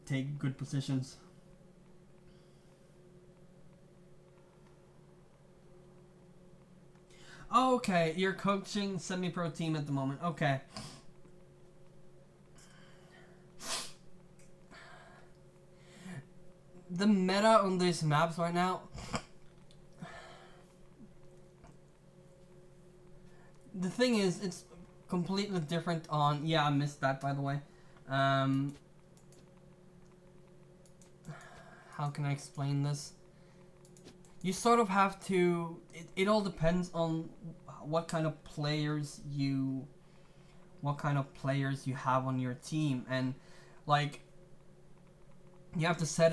take good positions. Oh, okay, you're coaching semi-pro team at the moment. Okay. The meta on these maps right now. The thing is, it's completely different on. Yeah, I missed that, by the way. Um, how can I explain this? You sort of have to. It all depends on what kind of players you have on your team, and like you have to set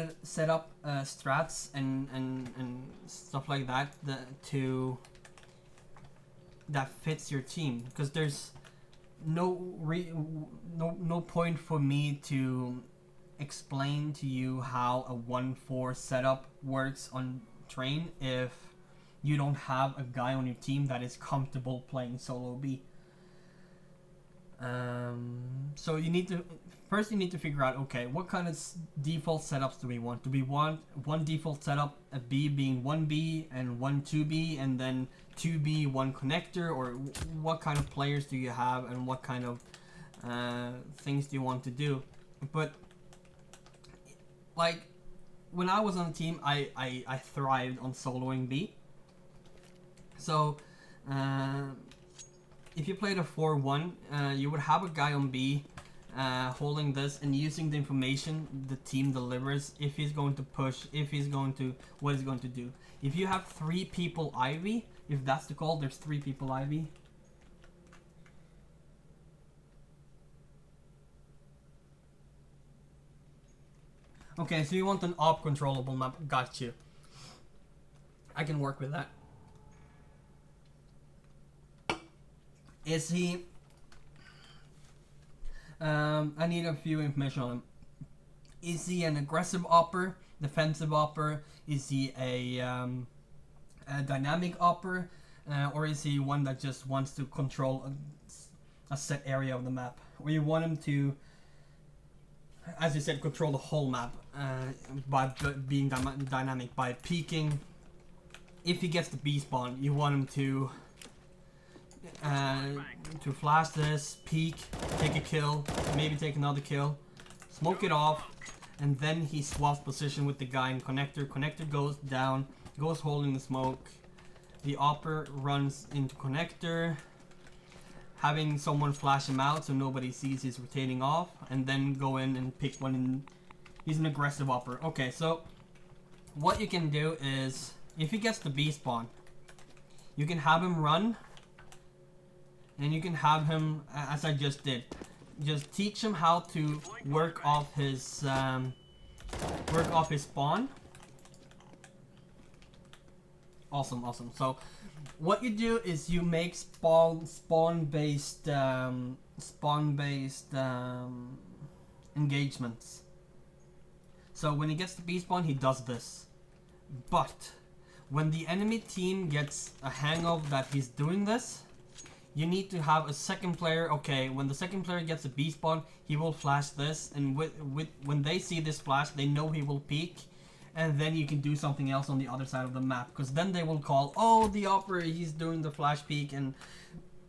up strats and stuff like that that fits your team, because there's no point for me to explain to you how a 1-4 setup works on train if you don't have a guy on your team that is comfortable playing solo B. So you need to figure out, okay, what kind of default setups do we want? Do we want one default setup, a B being 1B and 2B, and then 2B 1 connector, or what kind of players do you have and what kind of things do you want to do? But like when I was on the team, I thrived on soloing B. So if you played a 4-1, you would have a guy on B holding this and using the information the team delivers, if he's going to push, if he's going to, what he's going to do. If you have 3 people Ivy, if that's the call, there's 3 people Ivy. Okay, so you want an op controllable map. Got you. I can work with that. Is he... I need a few information on him. Is he an aggressive opper, defensive opper? Is he a dynamic opper? Or is he one that just wants to control a set area of the map? Or you want him to, as you said, control the whole map by being dynamic, by peeking. If he gets the B spawn, you want him to flash this, peek, take a kill, maybe take another kill, smoke it off, and then he swaps position with the guy in connector. Connector goes down, goes holding the smoke. The opper runs into connector, having someone flash him out so nobody sees he's rotating off, and then go in and pick one in. He's an aggressive opper. Okay, so what you can do is, if he gets the B spawn, you can have him run, and you can have him, as I just did, just teach him how to work off his spawn. Awesome. So what you do is you make spawn based engagements. So when he gets the B spawn, he does this. But when the enemy team gets a hang of that he's doing this, you need to have a second player. Okay, when the second player gets a B spawn, he will flash this, and when they see this flash, they know he will peek, and then you can do something else on the other side of the map, because then they will call, oh, the operator, he's doing the flash peek and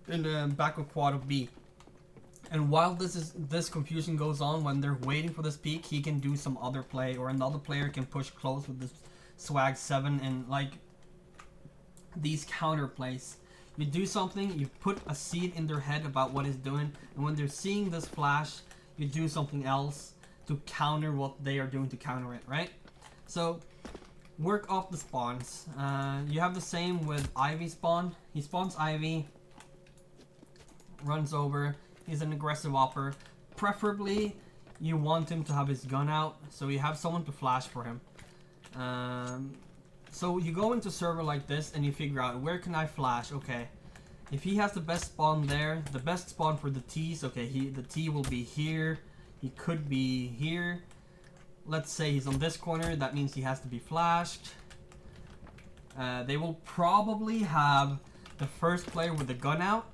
in the back of quad of B. And while this confusion goes on, when they're waiting for this peek, he can do some other play, or another player can push close with this swag 7 and like these counter plays. You do something, you put a seed in their head about what he's doing, and when they're seeing this flash, you do something else to counter what they are doing to counter it, right? So work off the spawns. You have the same with Ivy spawn. He spawns Ivy, runs over. He's an aggressive opper. Preferably, you want him to have his gun out, so you have someone to flash for him. So you go into server like this and you figure out, where can I flash? Okay, if he has the best spawn there, the best spawn for the T's, okay, the T will be here. He could be here. Let's say he's on this corner, that means he has to be flashed. They will probably have the first player with the gun out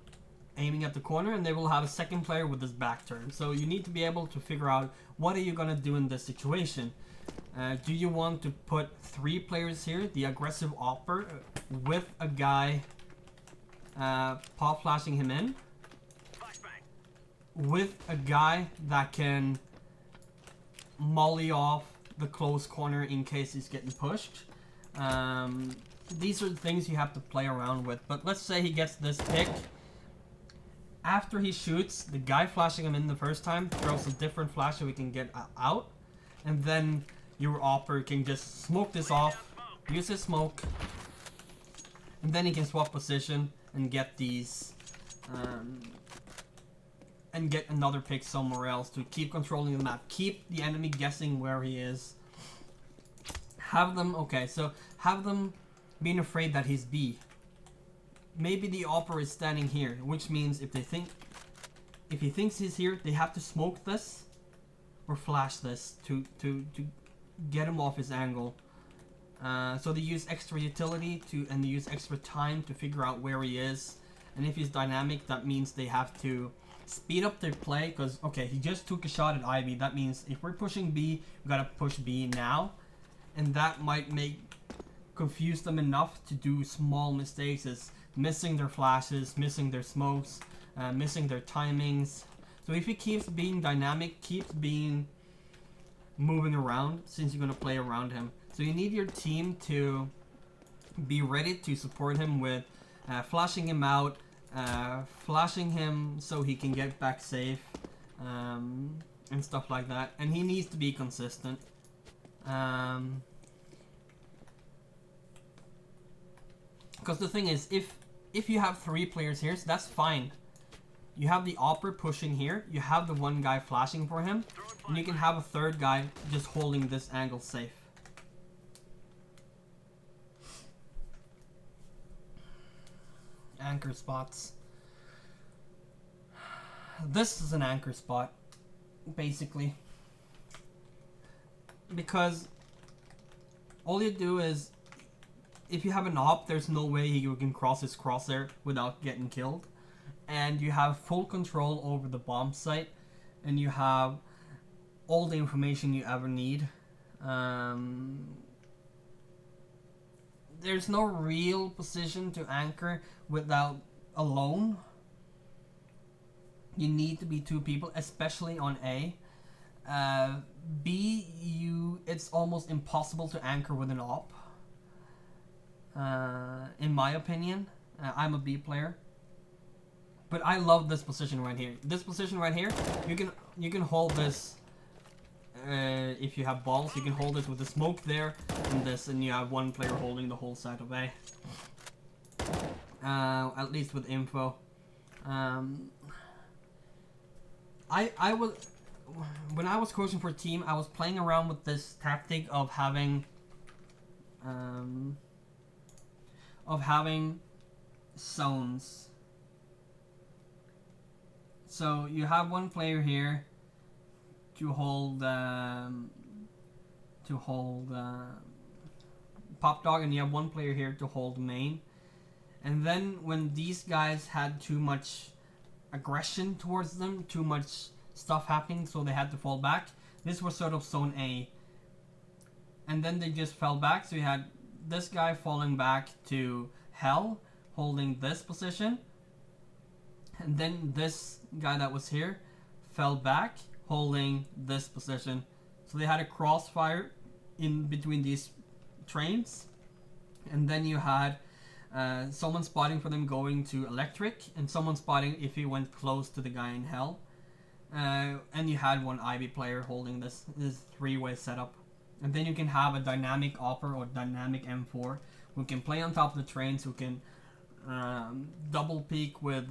aiming at the corner, and they will have a second player with his back turned. So you need to be able to figure out what are you gonna do in this situation. Do you want to put 3 players here, the aggressive opper, with a guy pop flashing him in, with a guy that can molly off the close corner in case he's getting pushed? These are the things you have to play around with. But let's say he gets this pick. After he shoots, the guy flashing him in the first time throws a different flash so he can get out. And then your opper can just smoke this off, use his smoke, and then he can swap position and get these, and get another pick somewhere else to keep controlling the map. Keep the enemy guessing where he is. Have them, okay, so have them being afraid that he's B. Maybe the opper is standing here, which means if he thinks he's here, they have to smoke this or flash this to get him off his angle. So they use extra utility and they use extra time to figure out where he is. And if he's dynamic, that means they have to speed up their play, because okay, he just took a shot at Ivy. That means if we're pushing B, we gotta push B now, and that might confuse them enough to do small mistakes as missing their flashes, missing their smokes, missing their timings. So if he keeps being dynamic, keeps being moving around, since you're going to play around him. So you need your team to be ready to support him with flashing him out, flashing him so he can get back safe, and stuff like that. And he needs to be consistent. Because the thing is, if you have 3 players here, so that's fine. You have the opper pushing here, you have the one guy flashing for him, and you can have a third guy just holding this angle safe. Anchor spots. This is an anchor spot, basically. Because all you do is, if you have an op, there's no way you can cross his crosshair without getting killed. And you have full control over the bomb site, and you have all the information you ever need. There's no real position to anchor without alone. You need to be 2 people, especially on A. B, it's almost impossible to anchor with an op. In my opinion, I'm a B player. But I love this position right here. This position right here, you can hold this. If you have balls, you can hold it with the smoke there and this, and you have one player holding the whole side of A. At least with info. I was, when I was coaching for a team, I was playing around with this tactic of having zones. So you have one player here to hold Pop Dog, and you have one player here to hold main. And then when these guys had too much aggression towards them, too much stuff happening, so they had to fall back. This was sort of zone A. And then they just fell back, so you had this guy falling back to Hell, holding this position. And then this guy that was here fell back, holding this position. So they had a crossfire in between these trains. And then you had someone spotting for them going to electric, and someone spotting if he went close to the guy in Hell. And you had one Ivy player holding this 3-way setup. And then you can have a dynamic opper or dynamic M4 who can play on top of the trains, who can double peek with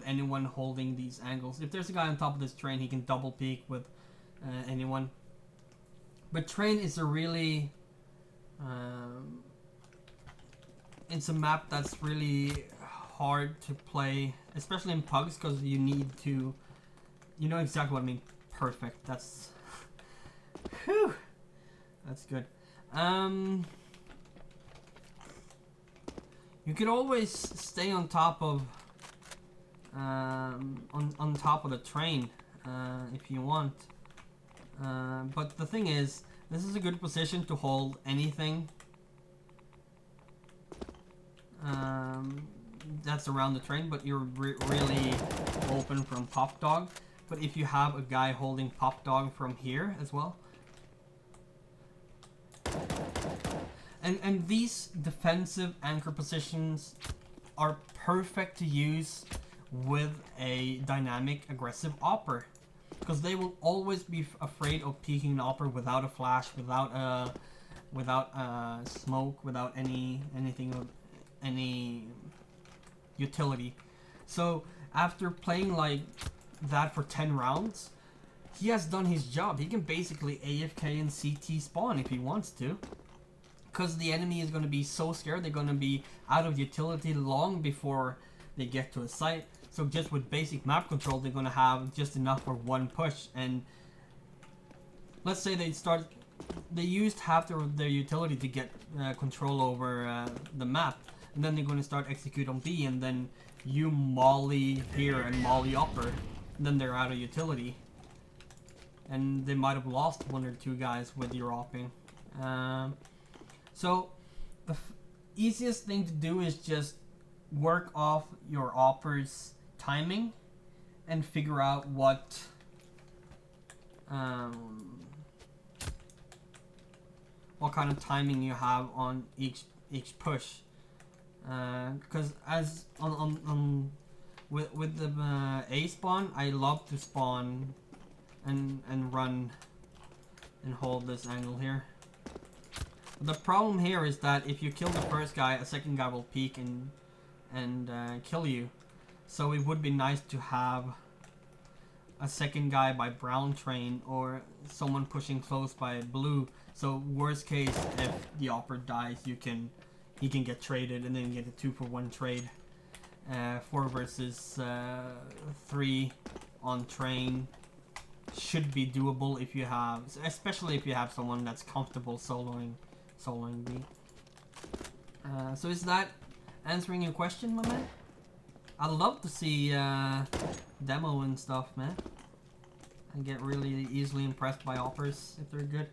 anyone holding these angles. If there's a guy on top of this train, he can double peek with anyone. But train is a really it's a map that's really hard to play, especially in pugs, because you need to, you know exactly what I mean. Perfect. That's whew. That's good. You can always stay on top of on top of the train if you want. But the thing is, this is a good position to hold anything that's around the train, but you're really open from Pop Dog. But if you have a guy holding Pop Dog from here as well, and these defensive anchor positions are perfect to use with a dynamic aggressive opper, because they will always be afraid of peeking an opper without a flash, without smoke, without anything of any utility. So after playing like that for 10 rounds, he has done his job. He can basically AFK and CT spawn if he wants to, because the enemy is going to be so scared they're going to be out of utility long before they get to a site. So just with basic map control, they're going to have just enough for one push. And let's say they used half their utility to get control over the map, and then they're going to start execute on B, and then you molly here and molly upper, and then they're out of utility, and they might have lost one or two guys with your opping. So the easiest thing to do is just work off your opper's timing and figure out what kind of timing you have on each push, because as with the A spawn, I love to spawn and run and hold this angle here. The problem here is that if you kill the first guy, a second guy will peek and kill you. So it would be nice to have a second guy by brown train or someone pushing close by blue. So worst case, if the opper dies, he can get traded and then get a 2-for-1 trade. 4 versus 3 on train should be doable if you have, especially if you have someone that's comfortable soloing B. So is that answering your question, my man? I'd love to see demo and stuff, man. I get really easily impressed by oppers if they're good.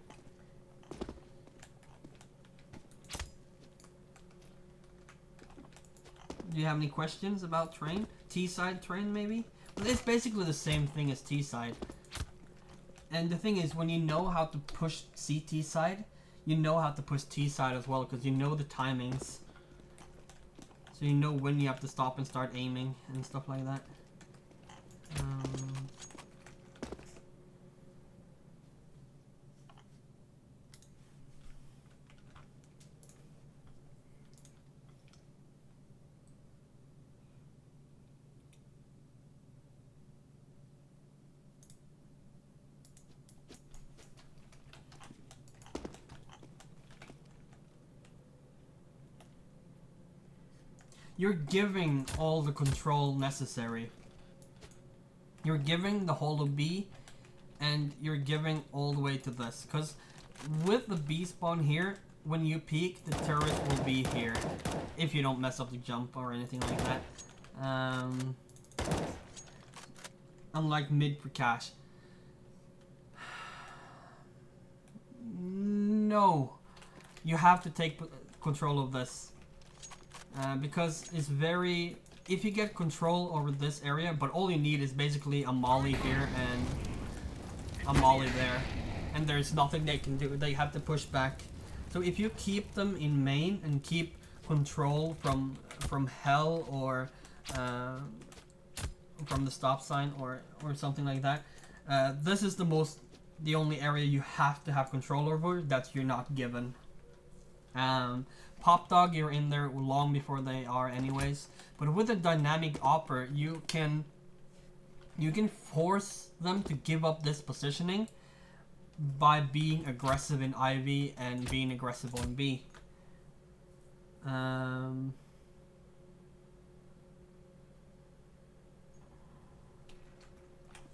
Do you have any questions about train? T-side train, maybe? Well, it's basically the same thing as T-side. And the thing is, when you know how to push CT side, you know how to push T side as well, because you know the timings. So you know when you have to stop and start aiming and stuff like that. You're giving all the control necessary. You're giving the whole of B, and you're giving all the way to this. Because with the B spawn here, when you peek, the turret will be here. If you don't mess up the jump or anything like that. Unlike mid for cash. No. You have to take control of this. Because it's very... If you get control over this area, but all you need is basically a molly here and a molly there. And there's nothing they can do. They have to push back. So if you keep them in main and keep control from hell or from the stop sign or something like that, this is the only area you have to have control over that you're not given. Pop Dog, you're in there long before they are anyways. But with a dynamic opper, you can force them to give up this positioning by being aggressive in IV and being aggressive on B.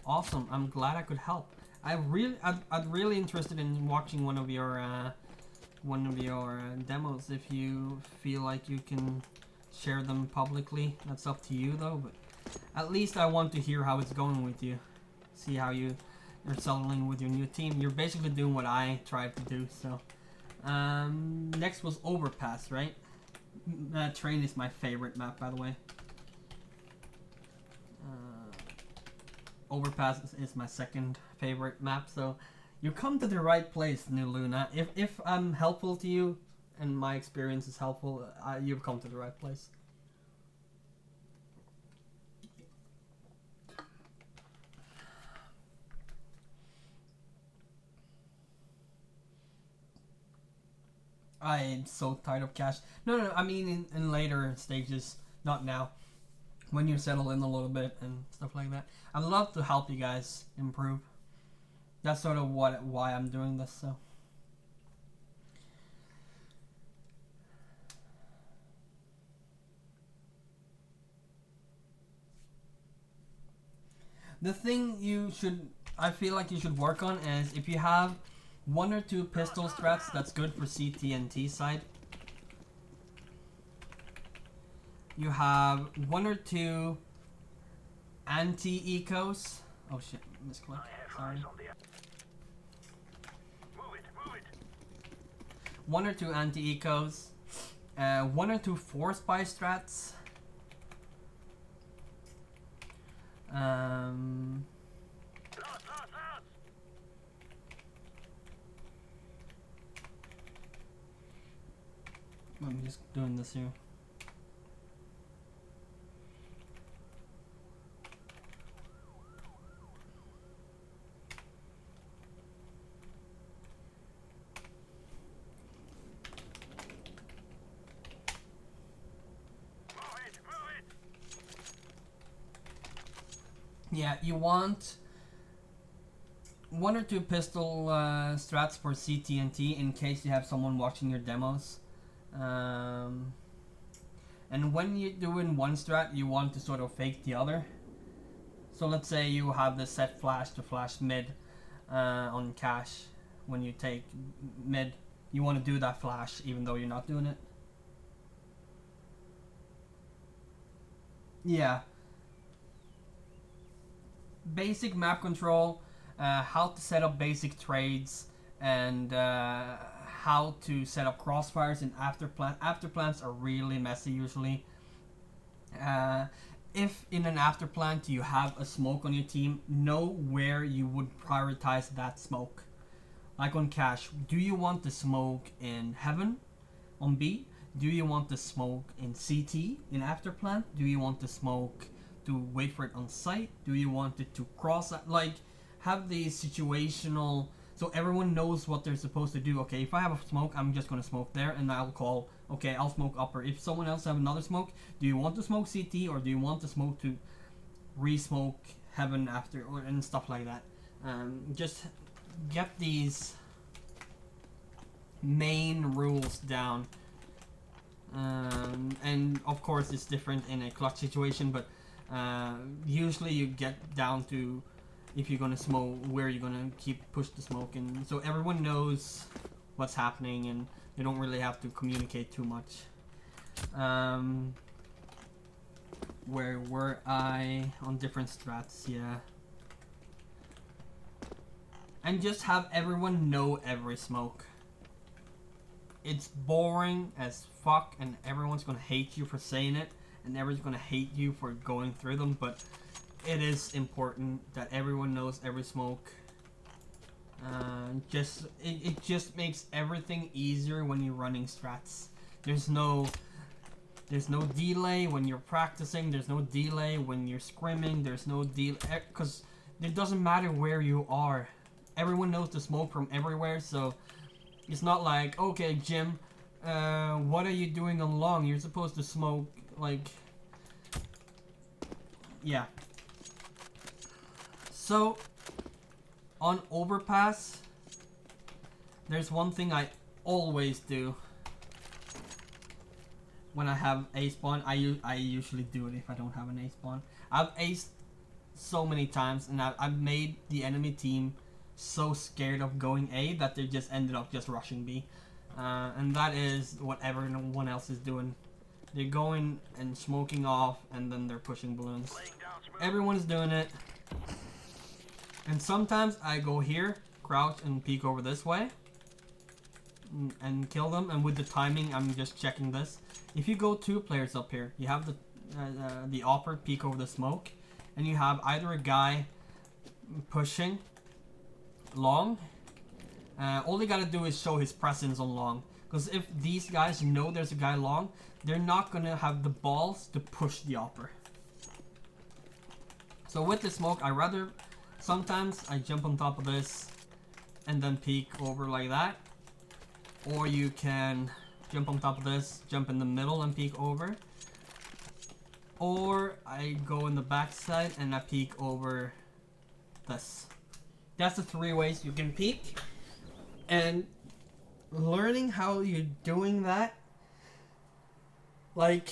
Awesome. I'm glad I could help. I'd really interested in watching one of your demos if you feel like you can share them publicly. That's up to you though, but at least I want to hear how it's going with you. See how you're settling with your new team. You're basically doing what I tried to do, so. Next was Overpass, right? Train is my favorite map, by the way. Overpass is my second favorite map, so you come to the right place, New Luna. If I'm helpful to you, and my experience is helpful, you've come to the right place. I'm so tired of cash. No, I mean in later stages, not now. When you settle in a little bit and stuff like that. I'd love to help you guys improve. That's sort of why I'm doing this, so. The thing I feel like you should work on is if you have 1 or 2 pistol strats, that's good for CT and T side. You have 1 or 2 anti-ecos. Oh shit, misclick. Sorry. 1 or 2 anti-ecos. 1 or 2 force buy strats. I'm just doing this here. Yeah, you want 1 or 2 pistol strats for CT&T in case you have someone watching your demos. And when you're doing one strat, you want to sort of fake the other. So let's say you have the set flash to flash mid on cash. When you take mid, you want to do that flash even though you're not doing it. Yeah. Basic map control, how to set up basic trades, and how to set up crossfires in afterplan. Afterplans are really messy usually. If in an afterplant you have a smoke on your team, know where you would prioritize that smoke. Like on cash, do you want the smoke in heaven on B? Do you want the smoke in CT in afterplant? Do you want the smoke to wait for it on site? Do you want it to cross? Like, have the situational, so everyone knows what they're supposed to do. Okay, if I have a smoke, I'm just gonna smoke there, and I'll call, okay, I'll smoke upper. If someone else have another smoke, do you want to smoke CT, or do you want the smoke to re-smoke heaven after, or and stuff like that. Just get these main rules down. And of course it's different in a clutch situation, but usually you get down to if you're gonna smoke, where you're gonna push the smoke, and so everyone knows what's happening and they don't really have to communicate too much. Where were I on different strats? Yeah. And just have everyone know every smoke. It's boring as fuck and everyone's gonna hate you for saying it and everyone's gonna hate you for going through them, but it is important that everyone knows every smoke. It just makes everything easier when you're running strats. There's no delay when you're practicing, there's no delay when you're scrimming, there's no delay, because it doesn't matter where you are. Everyone knows the smoke from everywhere, so it's not like, okay, Jim, what are you doing on long? You're supposed to smoke, like, yeah. So, on overpass, there's one thing I always do. When I have A spawn, I usually do it if I don't have an A spawn. I've aced so many times, and I've made the enemy team so scared of going A that they just ended up just rushing B. And that is what everyone else is doing. They're going and smoking off, and then they're pushing balloons. Everyone's doing it. And sometimes I go here, crouch, and peek over this way. And kill them. And with the timing, I'm just checking this. If you go 2 players up here, you have the Opper peek over the smoke. And you have either a guy pushing long. All they gotta do is show his presence on long. Because if these guys know there's a guy long, they're not gonna have the balls to push the Opper. So with the smoke, sometimes I jump on top of this and then peek over like that. Or you can jump on top of this, jump in the middle and peek over. Or I go in the back side and I peek over this. That's the 3 ways you can peek. And learning how you're doing that, like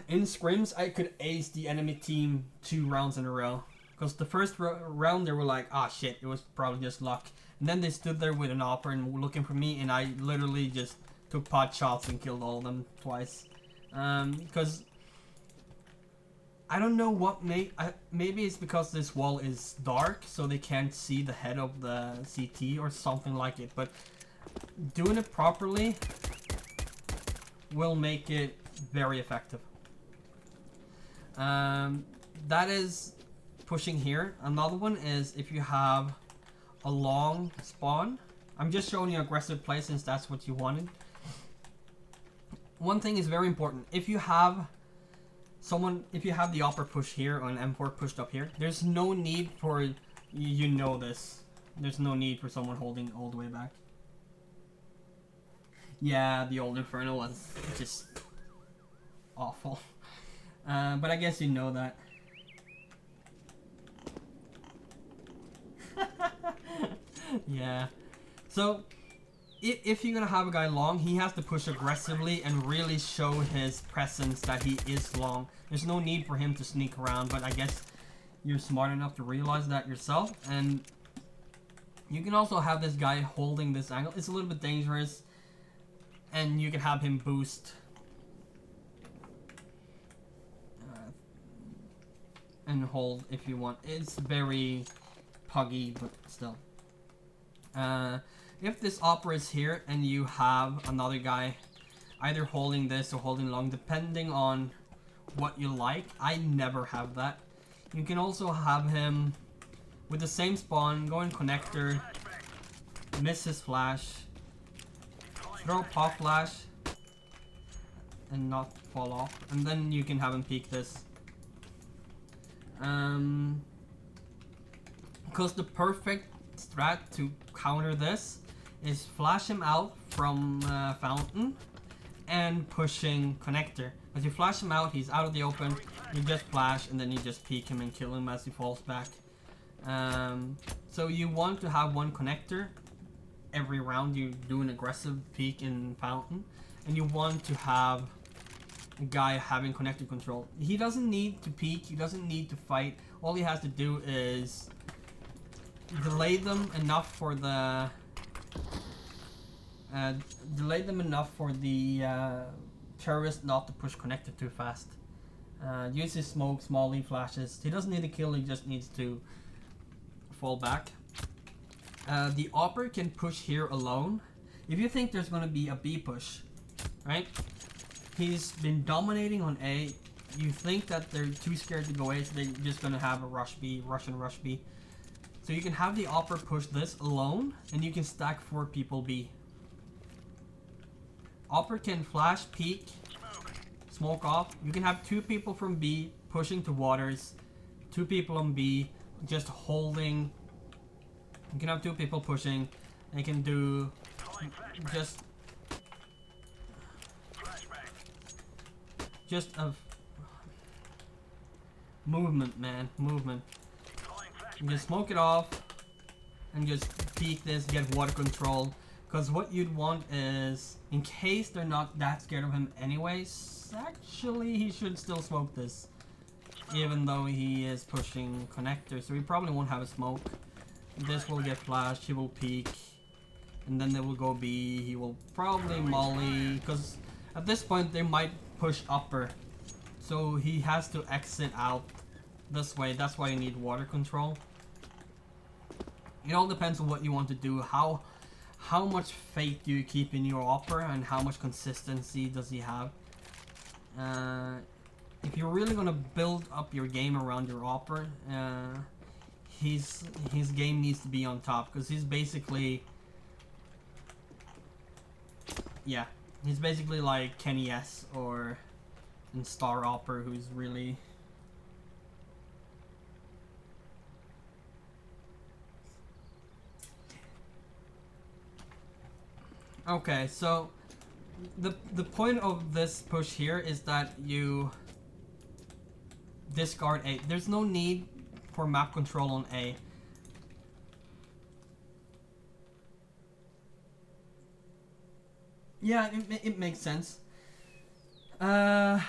in scrims, I could ace the enemy team 2 rounds in a row. Because the first round they were like, ah shit, it was probably just luck. And then they stood there with an Opper and looking for me, and I literally just took pot shots and killed all of them twice. Because I don't know what maybe it's because this wall is dark, so they can't see the head of the CT or something like it. But doing it properly will make it very effective. That is pushing here. Another one is if you have a long spawn. I'm just showing you aggressive play since that's what you wanted. One thing is very important. If you have the Opper push here or an M4 pushed up here, there's no need for, you know this, there's no need for someone holding all the way back. Yeah, the old Inferno was just awful. But I guess you know that. Yeah. So, if you're gonna have a guy long, he has to push aggressively and really show his presence that he is long. There's no need for him to sneak around, but I guess you're smart enough to realize that yourself. And you can also have this guy holding this angle. It's a little bit dangerous, and you can have him boost. And hold if you want. It's very puggy, but still. If this Opera is here and you have another guy either holding this or holding long, depending on what you like, I never have that. You can also have him with the same spawn, go in connector, miss his flash, throw pop flash, and not fall off, and then you can have him peek this. Because the perfect strat to counter this is flash him out from fountain and pushing connector. As you flash him out, he's out of the open, you just flash and then you just peek him and kill him as he falls back. So you want to have one connector every round you do an aggressive peek in fountain, and you want to have a guy having connector control. He doesn't need to peek, he doesn't need to fight, all he has to do is delay them enough for the terrorist not to push connector too fast. Use his smoke, small lead flashes. He doesn't need to kill, he just needs to fall back. The Opper can push here alone. If you think there's going to be a B push, right? He's been dominating on A. You think that they're too scared to go A, so they're just going to have a rush B, rush and rush B. So you can have the Opper push this alone, and you can stack 4 people B. Opper can flash, peek, smoke off. You can have 2 people from B pushing to waters, 2 people on B just holding. You can have 2 people pushing. They can do just a movement, man, movement. You just smoke it off and just peek this, get water control. Because what you'd want is, in case they're not that scared of him anyways, actually he should still smoke this. Even though he is pushing connector, so he probably won't have a smoke. This will get flashed, he will peek. And then they will go B, he will probably molly. Because at this point they might push upper. So he has to exit out this way. That's why you need water control. It all depends on what you want to do. How much faith do you keep in your upper, and how much consistency does he have? If you're really gonna build up your game around your upper, his game needs to be on top, because he's basically, yeah, he's basically like Kenny S or in Star Opera, who's really okay. So the point of this push here is that you discard A. There's no need for map control on A. Yeah, it makes sense. The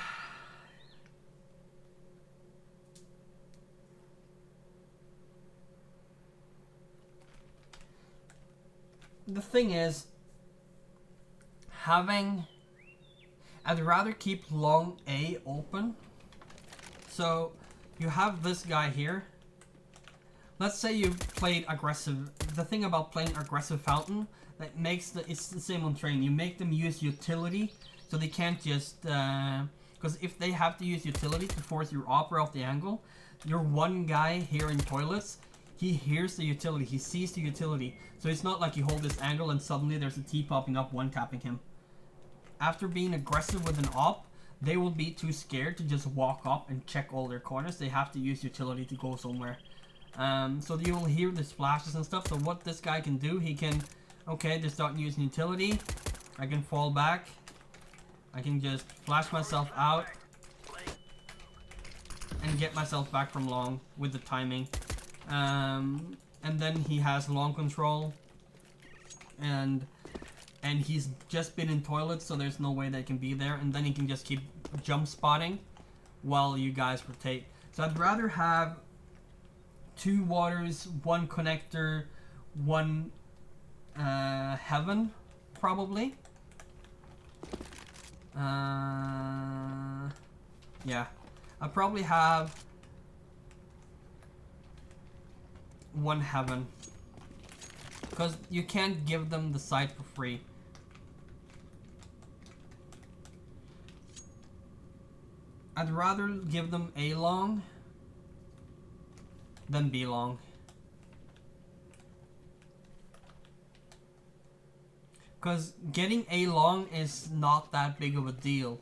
thing is, I'd rather keep long A open. So you have this guy here. Let's say you've played aggressive. The thing about playing aggressive fountain that makes it's the same on train. You make them use utility, so they can't just because if they have to use utility to force your opera off the angle, your one guy here in toilets, he hears the utility, he sees the utility. So it's not like you hold this angle and suddenly there's a T popping up, one tapping him. After being aggressive with an op, they will be too scared to just walk up and check all their corners. They have to use utility to go somewhere. So you will hear the splashes and stuff. So what this guy can do, he can, okay, they're starting using utility. I can fall back. I can just flash myself out and get myself back from long with the timing. And then he has long control, and he's just been in toilets, so there's no way they can be there. And then he can just keep jump spotting while you guys rotate. So I'd rather have 2 waters, 1 connector, 1 heaven, probably. Yeah, I'll probably have 1 heaven, because you can't give them the site for free. I'd rather give them A long than B long. Because getting A long is not that big of a deal.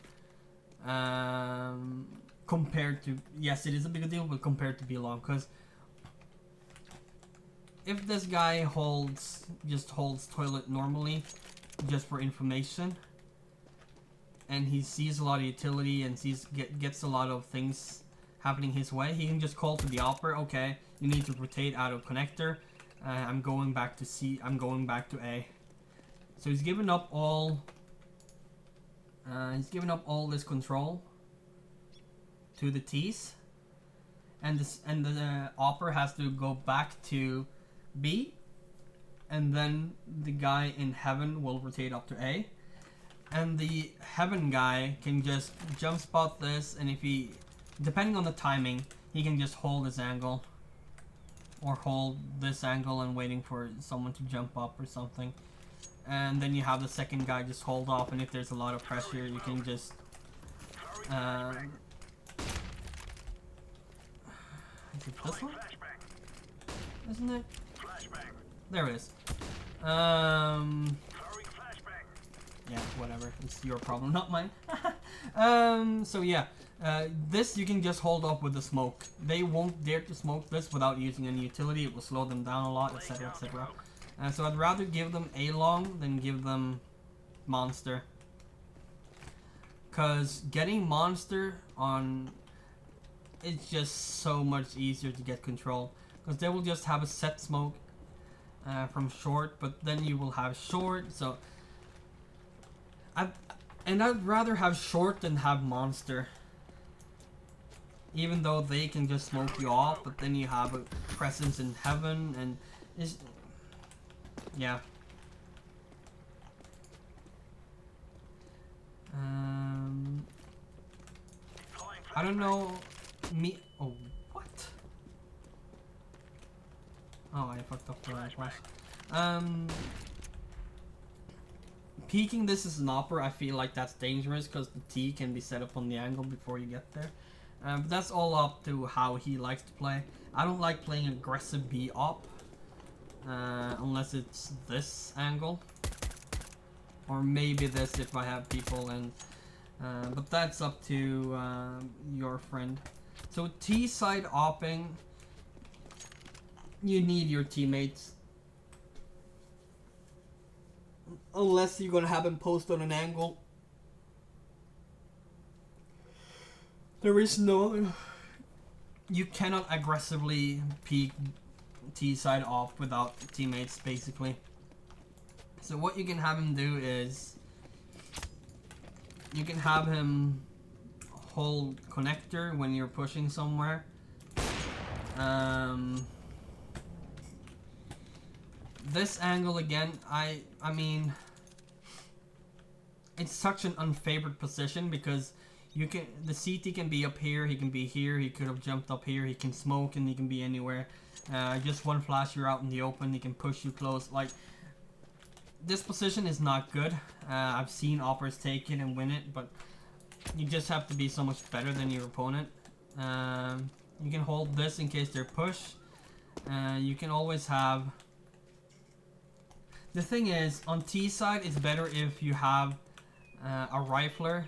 Compared to, yes, it is a big deal, but compared to B long. Because if this guy just holds toilet normally, just for information, and he sees a lot of utility and gets a lot of things happening his way, he can just call to the opera, okay, you need to rotate out of connector. I'm going back to C. I'm going back to A. So he's given up all. He's given up all this control to the T's, and the opera has to go back to B, and then the guy in heaven will rotate up to A, and the heaven guy can just jump spot this, and if he, depending on the timing, he can just hold this angle or hold this angle and waiting for someone to jump up or something. And then you have the second guy just hold off, and if there's a lot of pressure, you can just is it this one? Isn't it? There it is. Yeah, whatever. It's your problem, not mine. So yeah, this you can just hold off with the smoke. They won't dare to smoke this without using any utility. It will slow them down a lot, etc., etc. So I'd rather give them A long than give them monster. Cause getting monster on, it's just so much easier to get control. Cause they will just have a set smoke from short, but then you will have short. So I'd rather have short than have monster. Even though they can just smoke you off, but then you have a presence in heaven, and it's, yeah. I don't know. Oh, what? Oh, I fucked up the flash. Peeking this as an opera, I feel like that's dangerous because the T can be set up on the angle before you get there. But that's all up to how he likes to play. I don't like playing aggressive B op unless it's this angle, or maybe this if I have people in. But that's up to your friend. So T side opping, you need your teammates. Unless you're gonna have him post on an angle. There is no... You cannot aggressively peek T side off without teammates, basically. So what you can have him do is... You can have him hold connector when you're pushing somewhere. This angle again, I mean... It's such an unfavored position because the CT can be up here, he can be here, he could have jumped up here, he can smoke and he can be anywhere. Just one flash, you're out in the open, he can push you close. Like, this position is not good. I've seen operas take it and win it, but you just have to be so much better than your opponent. You can hold this in case they're push. You can always have... The thing is, on T side, it's better if you have a rifler.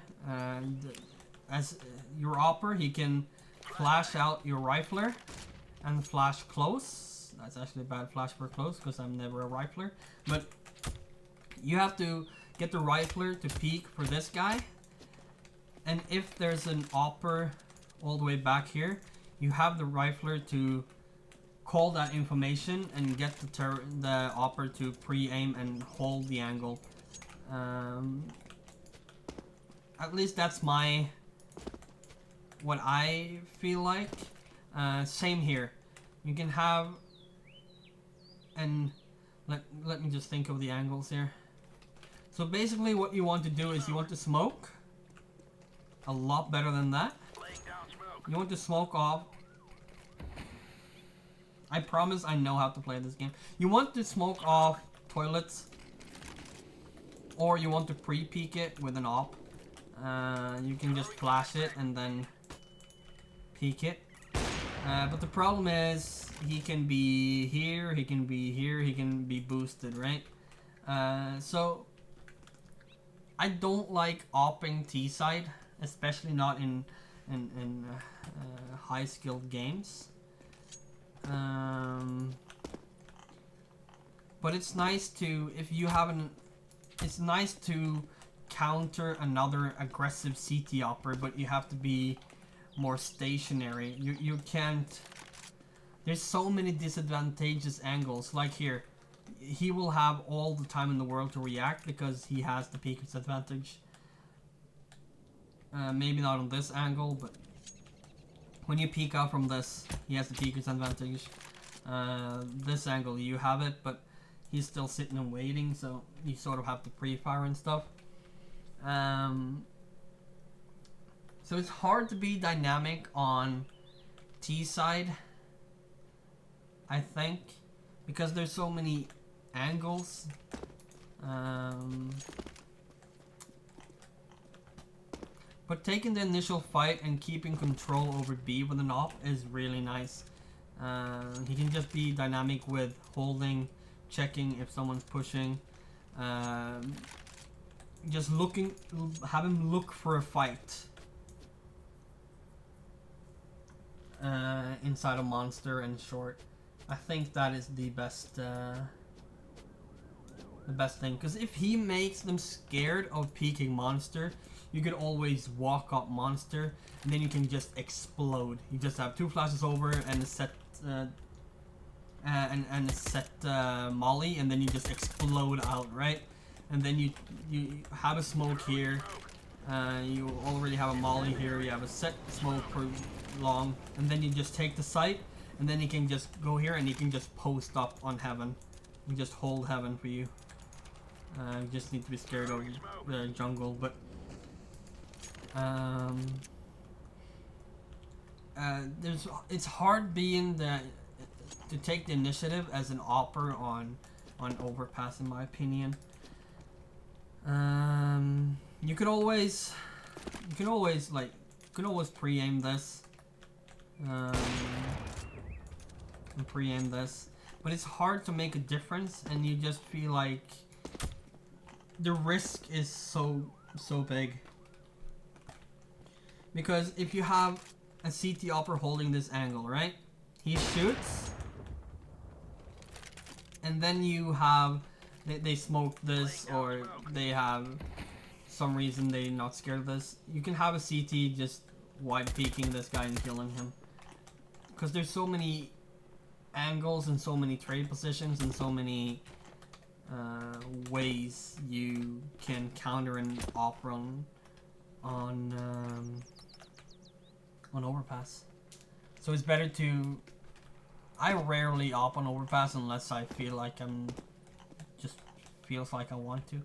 As your opper, he can flash out your rifler and flash close. That's actually a bad flash for close because I'm never a rifler. But you have to get the rifler to peek for this guy. And if there's an opper all the way back here, you have the rifler to call that information and get the opper to pre-aim and hold the angle. At least that's what I feel like. Same here. You can have, and let me just think of the angles here. So basically what you want to do is you want to smoke a lot better than that. You want to smoke off. I promise I know how to play this game. You want to smoke off toilets, or you want to pre-peek it with an op. You can just flash it and then peek it. But the problem is he can be here, he can be here, he can be boosted, right? So I don't like opping T side, especially not in high skilled games. But it's nice to, if you have it's nice to counter another aggressive CT opper, but you have to be more stationary. You can't... There's so many disadvantageous angles. Like here, he will have all the time in the world to react because he has the peak disadvantage. Maybe not on this angle, but when you peek out from this, he has the peak disadvantage. This angle, you have it, but he's still sitting and waiting, so you sort of have to pre-fire and stuff. So it's hard to be dynamic on T side, I think, because there's so many angles. But taking the initial fight and keeping control over B with an op is really nice. He can just be dynamic with holding, checking if someone's pushing. Just looking, have him look for a fight inside a monster and short. I think that is the best thing, because if he makes them scared of peeking monster, you could always walk up monster and then you can just explode. You just have 2 flashes over and a set molly, and then you just explode out, right? And then you have a smoke here. You already have a molly here. You have a set smoke for long, and then you just take the site, and then you can just go here and you can just post up on heaven. You just hold heaven for you. You just need to be scared of the jungle, but it's hard being to take the initiative as an opper on overpass, in my opinion. You could always pre-aim this, and pre-aim this, but it's hard to make a difference, and you just feel like the risk is so big. Because if you have a CT opper holding this angle, right? He shoots, and then you have they smoke this, or they have some reason they're not scared of this. You can have a CT just wide peeking this guy and killing him. Because there's so many angles and so many trade positions and so many ways you can counter an opper on overpass. So it's better to... I rarely op on overpass unless I feel like feels like I want to.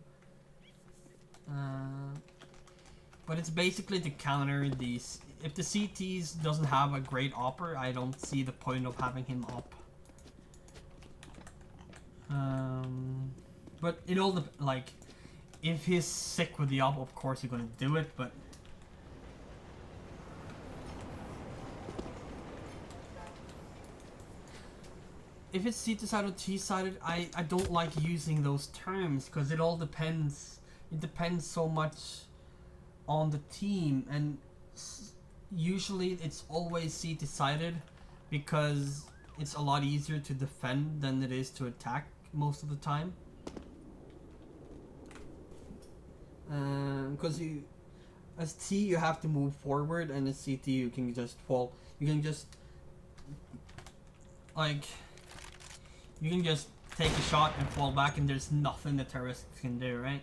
But it's basically to counter these. If the CTs doesn't have a great opper, I don't see the point of having him op. But it all like, if he's sick with the op, of course you're gonna do it. But if it's CT-sided or T-sided, I don't like using those terms, because it all depends. It depends so much on the team, and usually it's always CT-sided because it's a lot easier to defend than it is to attack most of the time. Because as T you have to move forward, and as CT you can just fall. You can just you can just take a shot and fall back, and there's nothing the terrorists can do, right?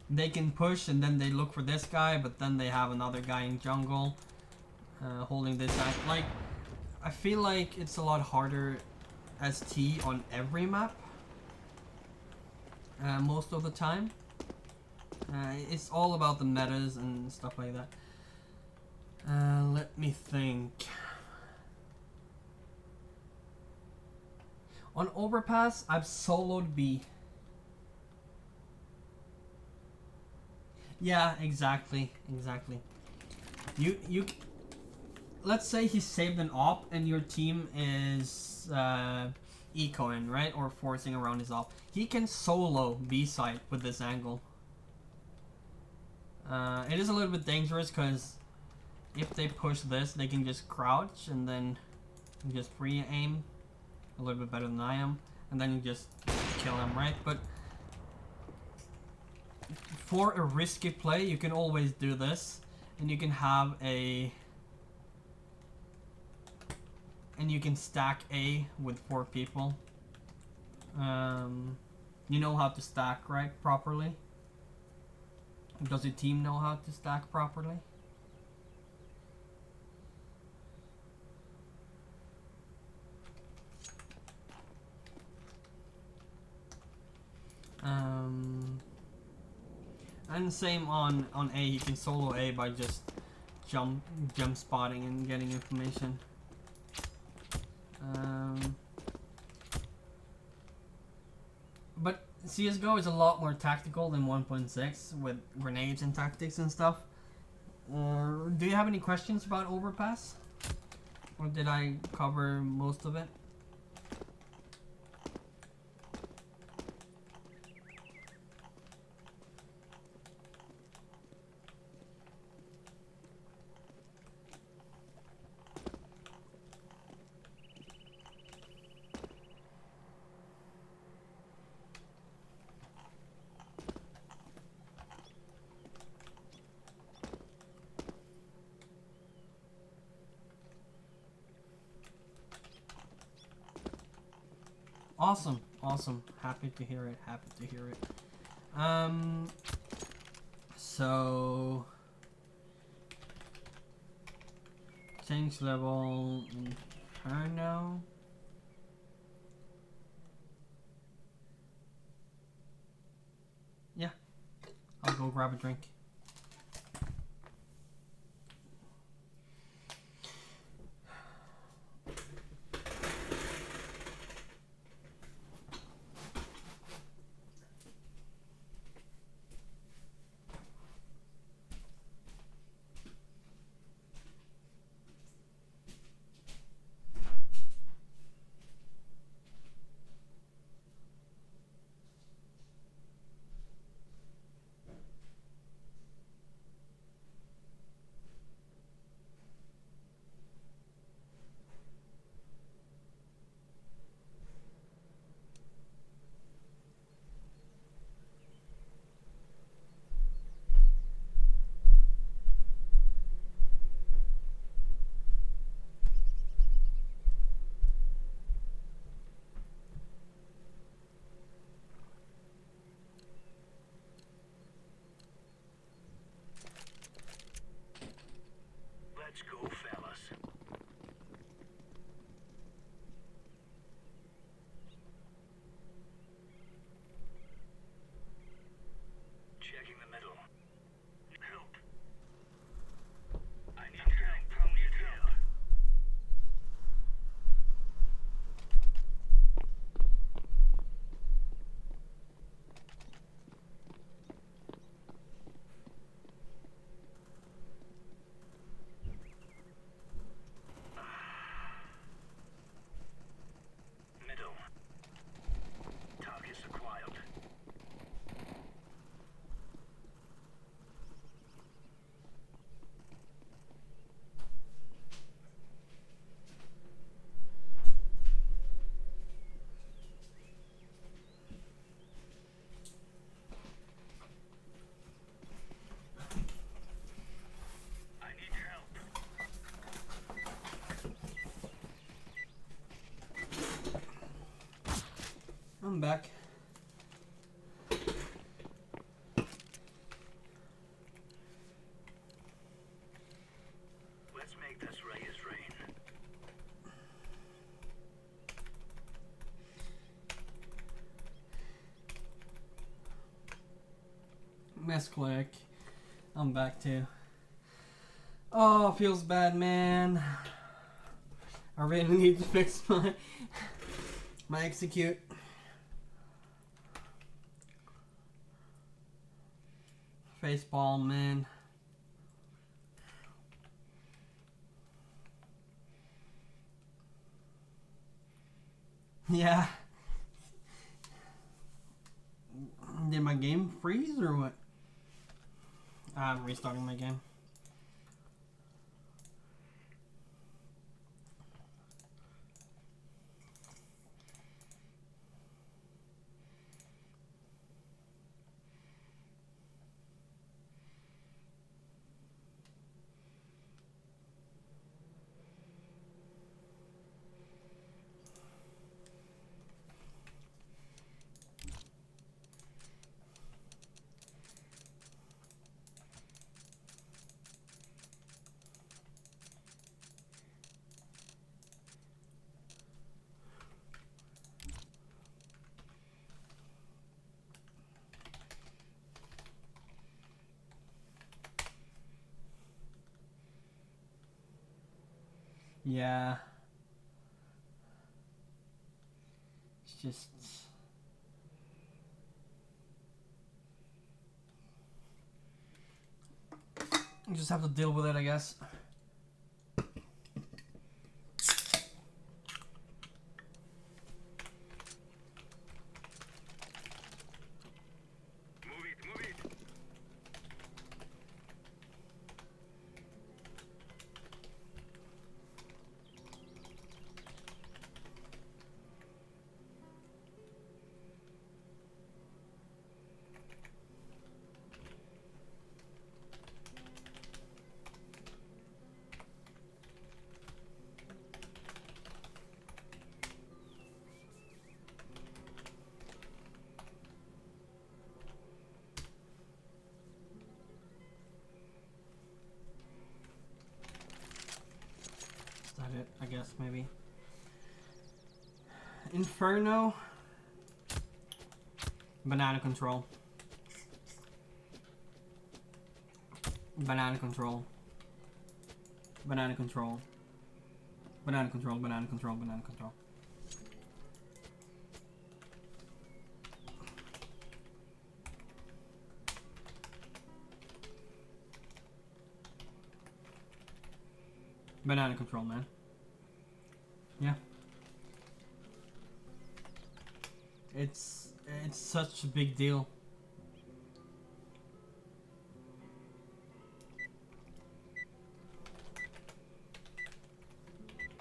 They can push, and then they look for this guy, but then they have another guy in jungle holding this guy. Like, I feel like it's a lot harder as T on every map most of the time. It's all about the metas and stuff like that. Let me think. On overpass, I've soloed B. Yeah, exactly. You let's say he saved an op and your team is ecoing, right? Or forcing around his op. He can solo B side with this angle. It is a little bit dangerous because if they push this, they can just crouch and then just free aim a little bit better than I am, and then you just kill him, right? But for a risky play, you can always do this, and you can have and you can stack A with 4 people. You know how to stack, right? Properly. Does your team know how to stack properly? And same on A, you can solo A by just jump spotting and getting information. But CSGO is a lot more tactical than 1.6 with grenades and tactics and stuff. Do you have any questions about overpass? Or did I cover most of it? Awesome. Happy to hear it. So change level Inferno. Yeah, I'll go grab a drink. back. Let's make this Reyes rain. Misclick. I'm back too. Oh, feels bad, man. I really need to fix my execute. Facepalm, man. Yeah. Did my game freeze or what? I'm restarting my game. Yeah. It's just... You just have to deal with it, I guess. Move it. Is that it? I guess, maybe. Inferno. Banana control. Banana control. Banana control. Banana control, banana control, banana control. Banana control, man. Yeah. It's such a big deal.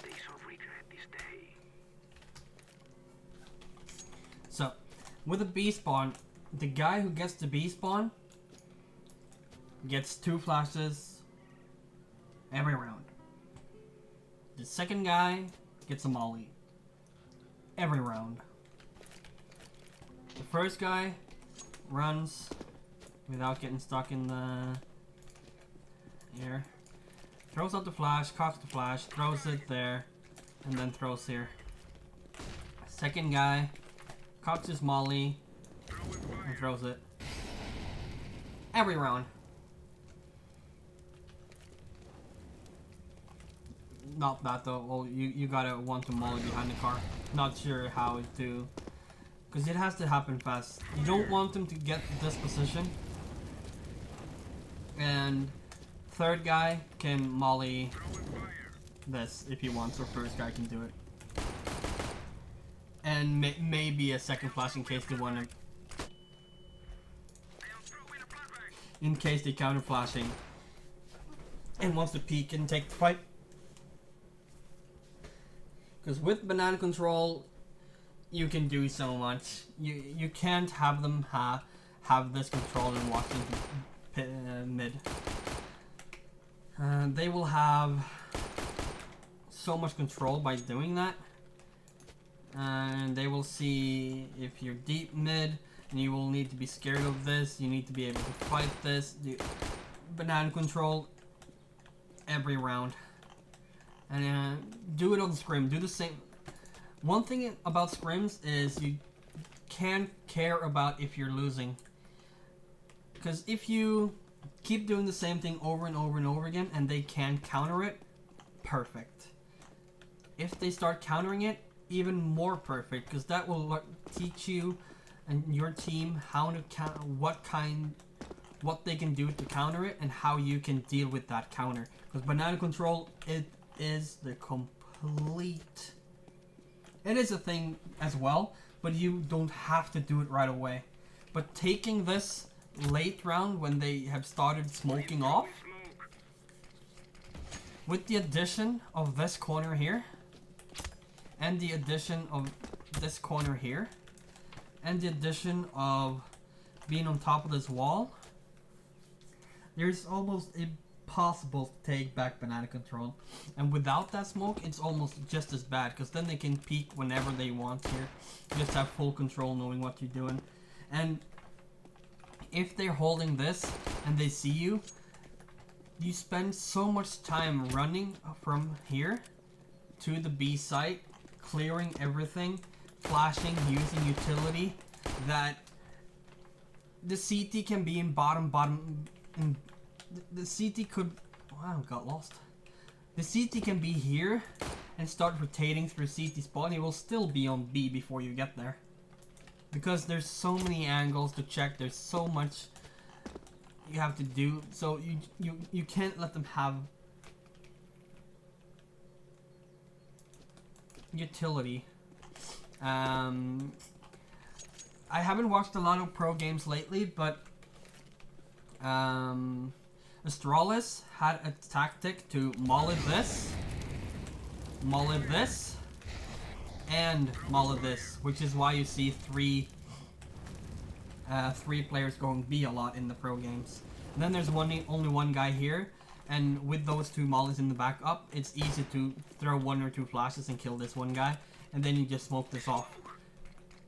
They shall regret this day. So, with a B spawn, the guy who gets the B spawn gets 2 flashes every round. The second guy gets a molly every round. The first guy runs without getting stuck in the air. Throws out the flash, cocks the flash, throws it there, and then throws here. Second guy cocks his molly and throws it every round. Not that though. Well, you gotta want to molly behind the car. Not sure how it do, because it has to happen fast. You don't want them to get this position. And third guy can molly this if he wants, or first guy can do it. And maybe a second flash in case they want to. In case they counter flashing and wants to peek and take the fight. Because with banana control, you can do so much. You can't have them have this control and walk into mid. They will have so much control by doing that. and they will see if you're deep mid, and you will need to be scared of this. You need to be able to fight this. Banana control every round, and do it on scrim. Do the same. One thing about scrims is you can't care about if you're losing, because if you keep doing the same thing over and over and over again and they can't counter it, perfect. If they start countering it, even more perfect, because that will teach you and your team how to counter, what they can do to counter it, and how you can deal with that counter. Because banana control, it is the complete. It is a thing as well, but you don't have to do it right away. But taking this late round when they have started smoking off, with the addition of this corner here, and the addition of this corner here, and the addition of being on top of this wall, there's almost impossible to take back banana control. And without that smoke, it's almost just as bad, because then they can peek whenever they want here. You just have full control knowing what you're doing. And if they're holding this and they see you, you spend so much time running from here to the B site, clearing everything, flashing, using utility, that the CT can be in bottom, and the CT could, wow, got lost. The CT can be here and start rotating through CT spawn. It will still be on B before you get there, because there's so many angles to check. There's so much you have to do. So you can't let them have utility. I haven't watched a lot of pro games lately, but Astralis had a tactic to molly this, and molly this, which is why you see three players going B a lot in the pro games. And then there's only one guy here, and with those two mollies in the back up, it's easy to throw one or two flashes and kill this one guy, and then you just smoke this off.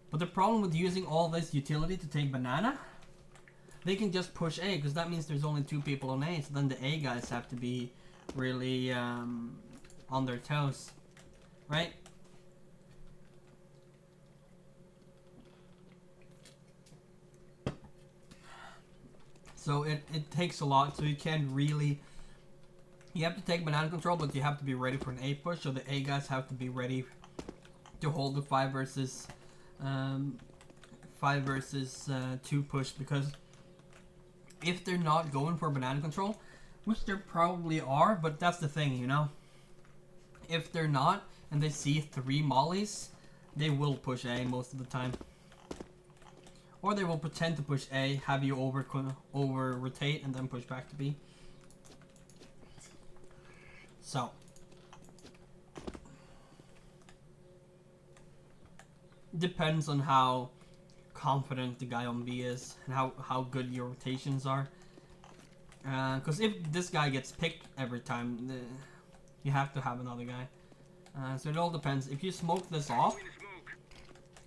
But the problem with using all this utility to take banana, they can just push A, because that means there's only two people on A, so then the A guys have to be really on their toes, right? So it takes a lot, so you can't really. You have to take banana control, but you have to be ready for an A push, so the A guys have to be ready to hold the 5 versus 2 push, because if they're not going for banana control, which they probably are, but that's the thing, you know. If they're not, and they see 3 mollies, they will push A most of the time. Or they will pretend to push A, have you over rotate, and then push back to B. So. Depends on how confident the guy on B is, and how good your rotations are. Because if this guy gets picked every time, you have to have another guy. So it all depends. If you smoke this off,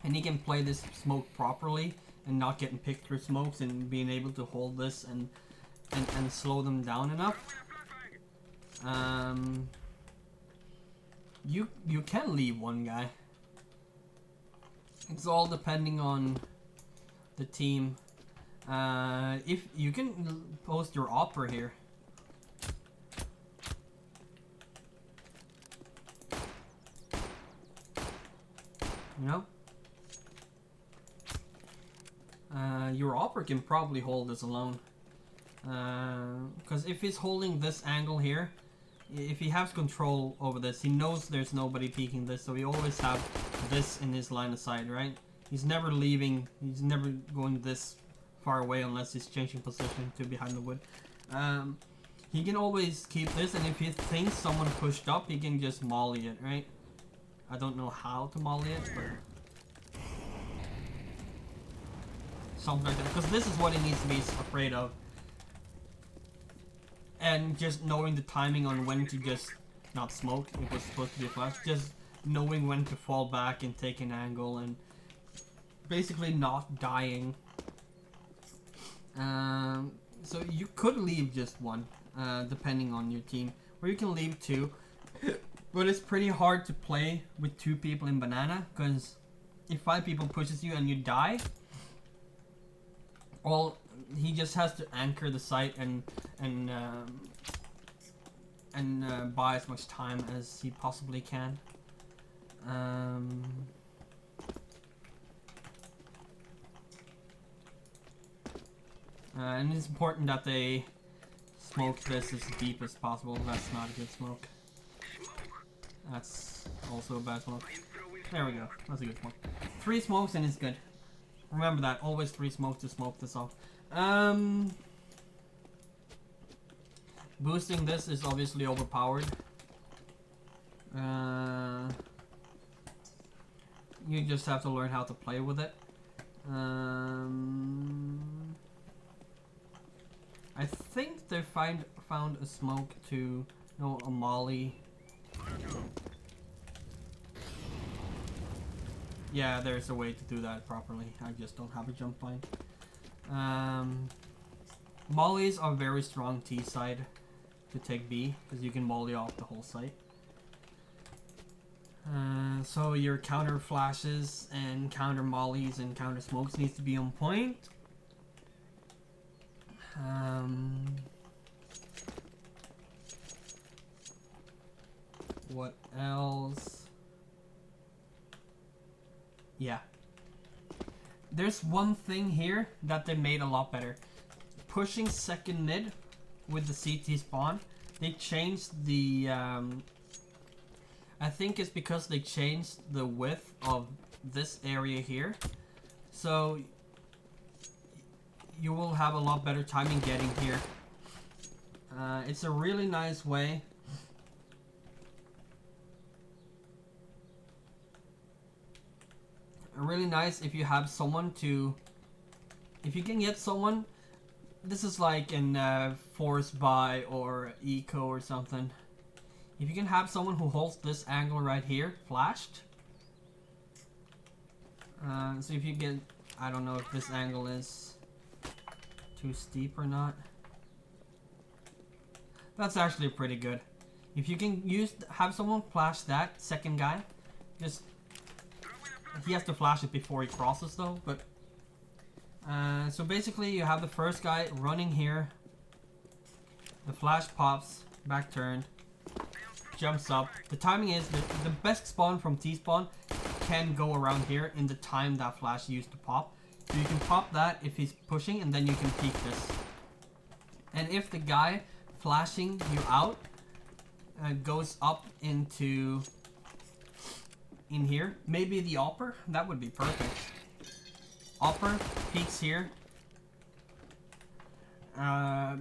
and he can play this smoke properly, and not getting picked through smokes, and being able to hold this and slow them down enough, you can leave one guy. It's all depending on the team. If you can post your opera here. You know? Your opera can probably hold this alone. Because if he's holding this angle here, if he has control over this, he knows there's nobody peeking this, so he always have this in his line of sight, right? He's never leaving, he's never going this far away unless he's changing position to behind the wood. He can always keep this, and if he thinks someone pushed up, he can just molly it, right? I don't know how to molly it, but something like that, because this is what he needs to be afraid of. And just knowing the timing on when to just not smoke, if it's supposed to be a flash, just knowing when to fall back and take an angle and basically not dying. So you could leave just one, depending on your team, or you can leave two. But it's pretty hard to play with 2 people in banana, because if 5 people pushes you and you die, well, he just has to anchor the site and buy as much time as he possibly can. And it's important that they smoke this as deep as possible. That's not a good smoke. That's also a bad smoke. There we go. That's a good smoke. 3 smokes and it's good. Remember that. Always 3 smokes to smoke this off. Boosting this is obviously overpowered. You just have to learn how to play with it. I think they found a smoke to... No, a molly. Yeah, there's a way to do that properly. I just don't have a jump line. Mollies are very strong T side to take B, because you can molly off the whole site. So your counter flashes and counter mollies and counter smokes needs to be on point. What else? Yeah. There's one thing here that they made a lot better. Pushing second mid with the CT spawn, they changed the... I think it's because they changed the width of this area here. So you will have a lot better timing getting here. It's a really nice way. Really nice if you have someone to... If you can get someone... This is like in Force Buy or Eco or something. If you can have someone who holds this angle right here, flashed. So if you get... I don't know if this angle is too steep or not. That's actually pretty good. If you can have someone flash that second guy, just... He has to flash it before he crosses though, but... so basically you have the first guy running here. The flash pops, back turned, jumps up. The timing is the best spawn from T-spawn can go around here in the time that flash used to pop. So you can pop that if he's pushing, and then you can peek this. And if the guy flashing you out goes up into... in here, maybe the upper, that would be perfect. Upper, peeks here.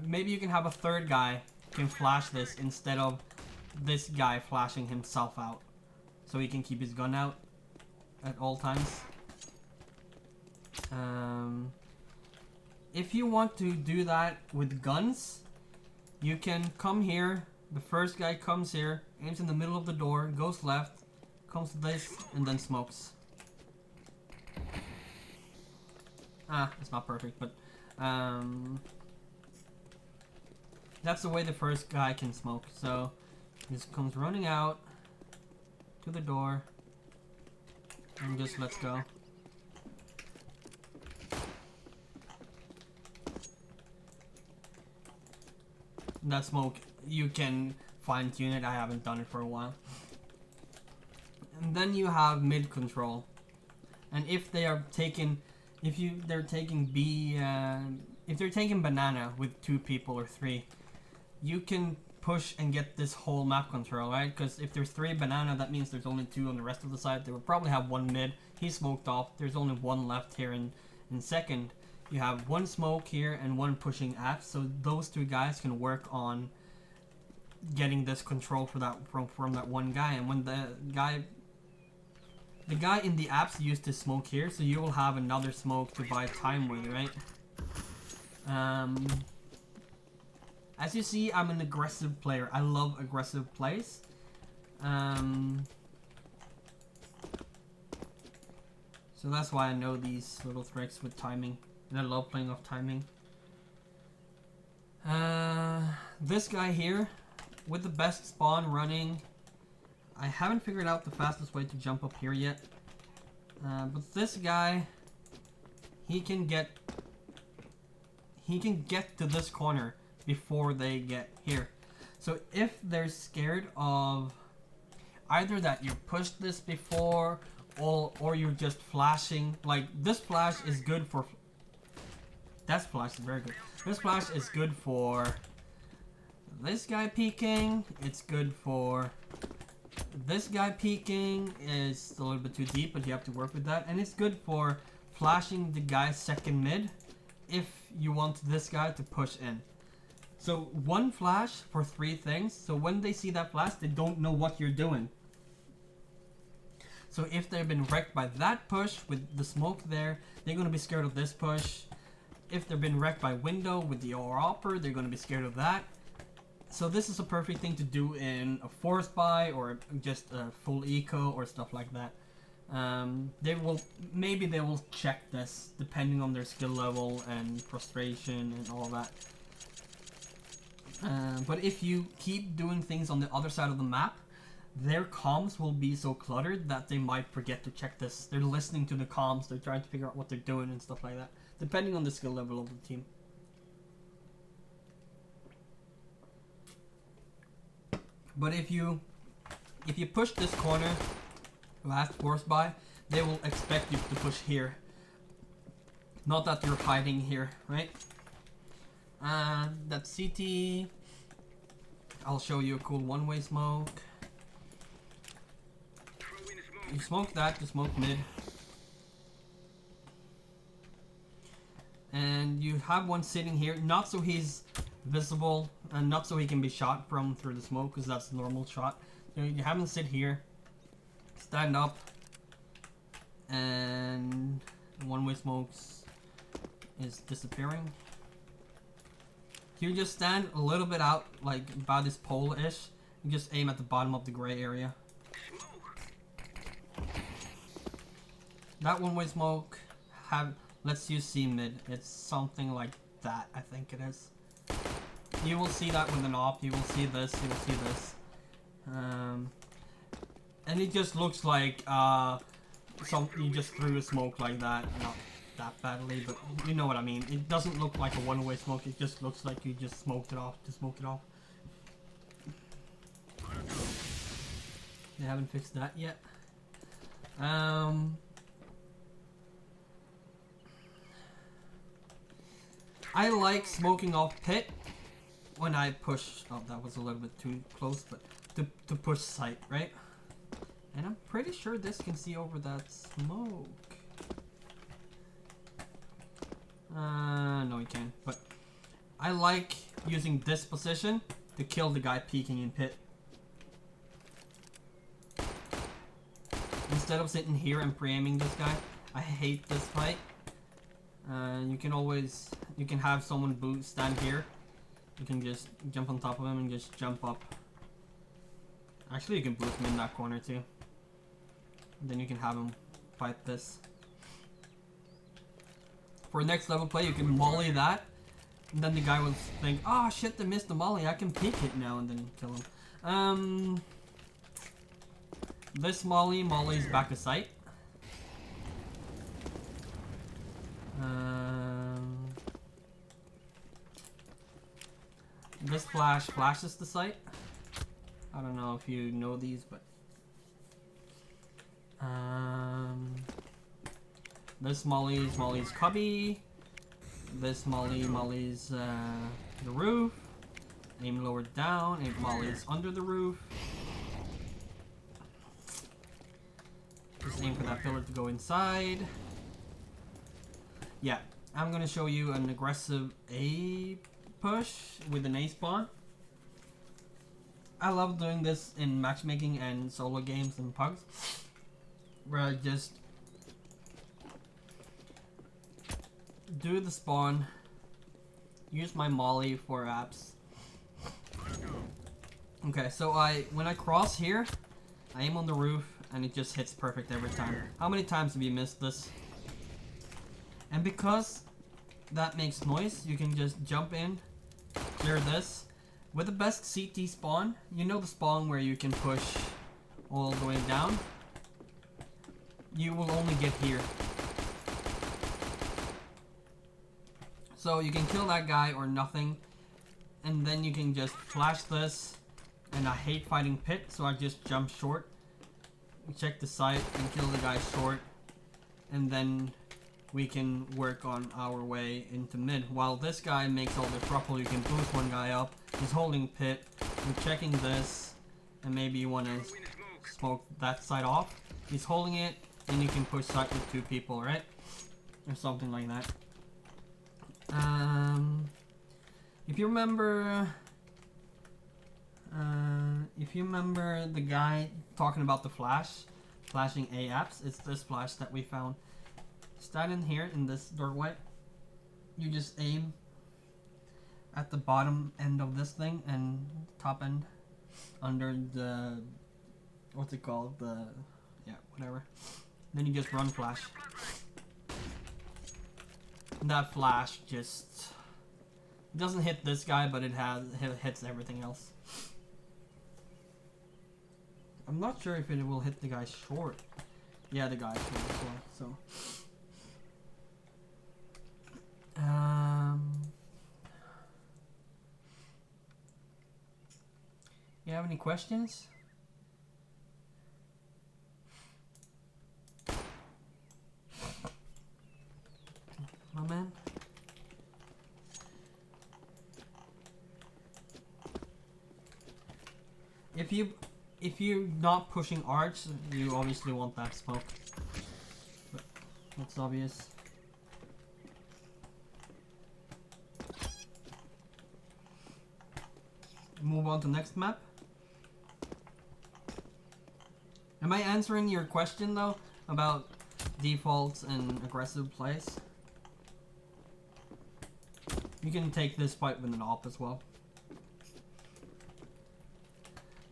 Maybe you can have a third guy can flash this instead of this guy flashing himself out. So he can keep his gun out at all times. If you want to do that with guns, you can come here, the first guy comes here, aims in the middle of the door, goes left, comes to this, and then smokes. It's not perfect, but that's the way the first guy can smoke. So he just comes running out to the door and just let's go. That smoke, you can fine tune it. I haven't done it for a while. And then you have mid control, and if they are taking, they're taking B, if they're taking banana with 2 people or 3, you can push and get this whole map control, right? Because if there's 3 banana, that means there's only 2 on the rest of the side. They would probably have 1 mid. He smoked off. There's only 1 left here in second. You have 1 smoke here and 1 pushing apps, so those 2 guys can work on getting this control for that from that 1 guy. And when the guy in the apps used to smoke here, so you will have another smoke to buy time with, right? As you see, I'm an aggressive player. I love aggressive plays. So that's why I know these little tricks with timing. And I love playing off timing. This guy here, with the best spawn running, I haven't figured out the fastest way to jump up here yet. But this guy, he can get to this corner before they get here. So if they're scared of either that you pushed this before or you're just flashing, like this flash is good for, that flash is very good. This flash is good for this guy peeking, it's good for this guy peeking, is a little bit too deep but you have to work with that, and it's good for flashing the guy second mid if you want this guy to push in. So one flash for 3 things, so when they see that flash they don't know what you're doing. So if they've been wrecked by that push with the smoke there, they're going to be scared of this push. If they've been wrecked by window with the upper, they're going to be scared of that. So this is a perfect thing to do in a forest buy or just a full eco or stuff like that. Maybe they will check this depending on their skill level and frustration and all that. But if you keep doing things on the other side of the map, their comms will be so cluttered that they might forget to check this. They're listening to the comms, they're trying to figure out what they're doing and stuff like that, depending on the skill level of the team. But if you push this corner last force buy, they will expect you to push here. Not that you're hiding here, right? That's CT. I'll show you a cool one-way smoke. You smoke that to smoke mid. And you have one sitting here, not so he's visible and not so he can be shot from through the smoke, because that's a normal shot. So you have him sit here, stand up, and one-way smokes is disappearing. You just stand a little bit out, like about this pole-ish, and just aim at the bottom of the gray area. That one-way smoke lets you see mid. It's something like that, I think it is. You will see that with an op. You will see this. You will see this. And it just looks like you just threw a smoke like that. Not that badly, but you know what I mean. It doesn't look like a one-way smoke. It just looks like you just smoked it off to smoke it off. They haven't fixed that yet. I like smoking off pit when I push. Oh, that was a little bit too close, but to push sight, right? And I'm pretty sure this can see over that smoke. No, you can't. But I like using this position to kill the guy peeking in pit. Instead of sitting here and pre-aiming this guy, I hate this fight. You can have someone stand here. You can just jump on top of him and just jump up. Actually, you can boost him in that corner too. And then you can have him fight this. For next level play, you can molly that. And then the guy will think, oh shit, they missed the molly. I can peek it now and then kill him. This molly's back to sight. This flashes the sight. I don't know if you know these, but this molly's cubby. This molly's the roof. Aim lower down. Aim molly's under the roof. Just aim for that pillar to go inside. Yeah, I'm gonna show you an aggressive A push with an A spawn. I love doing this in matchmaking and solo games and pugs, where I just do the spawn, use my molly for apps. Okay, so when I cross here, I aim on the roof and it just hits perfect every time. How many times have you missed this? And because that makes noise, you can just jump in, clear this. With the best CT spawn, you know the spawn where you can push all the way down? You will only get here. So you can kill that guy or nothing, and then you can just flash this. And I hate fighting pit, so I just jump short, check the site, and kill the guy short, and then we can work on our way into mid. While this guy makes all the trouble, you can boost one guy up. He's holding pit. You're checking this, and maybe you want to smoke that side off. He's holding it, and you can push site with 2 people, right? Or something like that. If you remember the guy talking about the flashing A apps, it's this flash that we found. Stand in here in this doorway. You just aim at the bottom end of this thing and top end under the, what's it called? Whatever. Then you just run flash. And that flash just doesn't hit this guy, but it hits everything else. I'm not sure if it will hit the guy short. Yeah, the guy short as well. So, you have any questions? My man. If you're not pushing arch, you obviously want that smoke. But that's obvious. Move on to next map. Am I answering your question though about defaults and aggressive plays? You can take this fight with an op as well.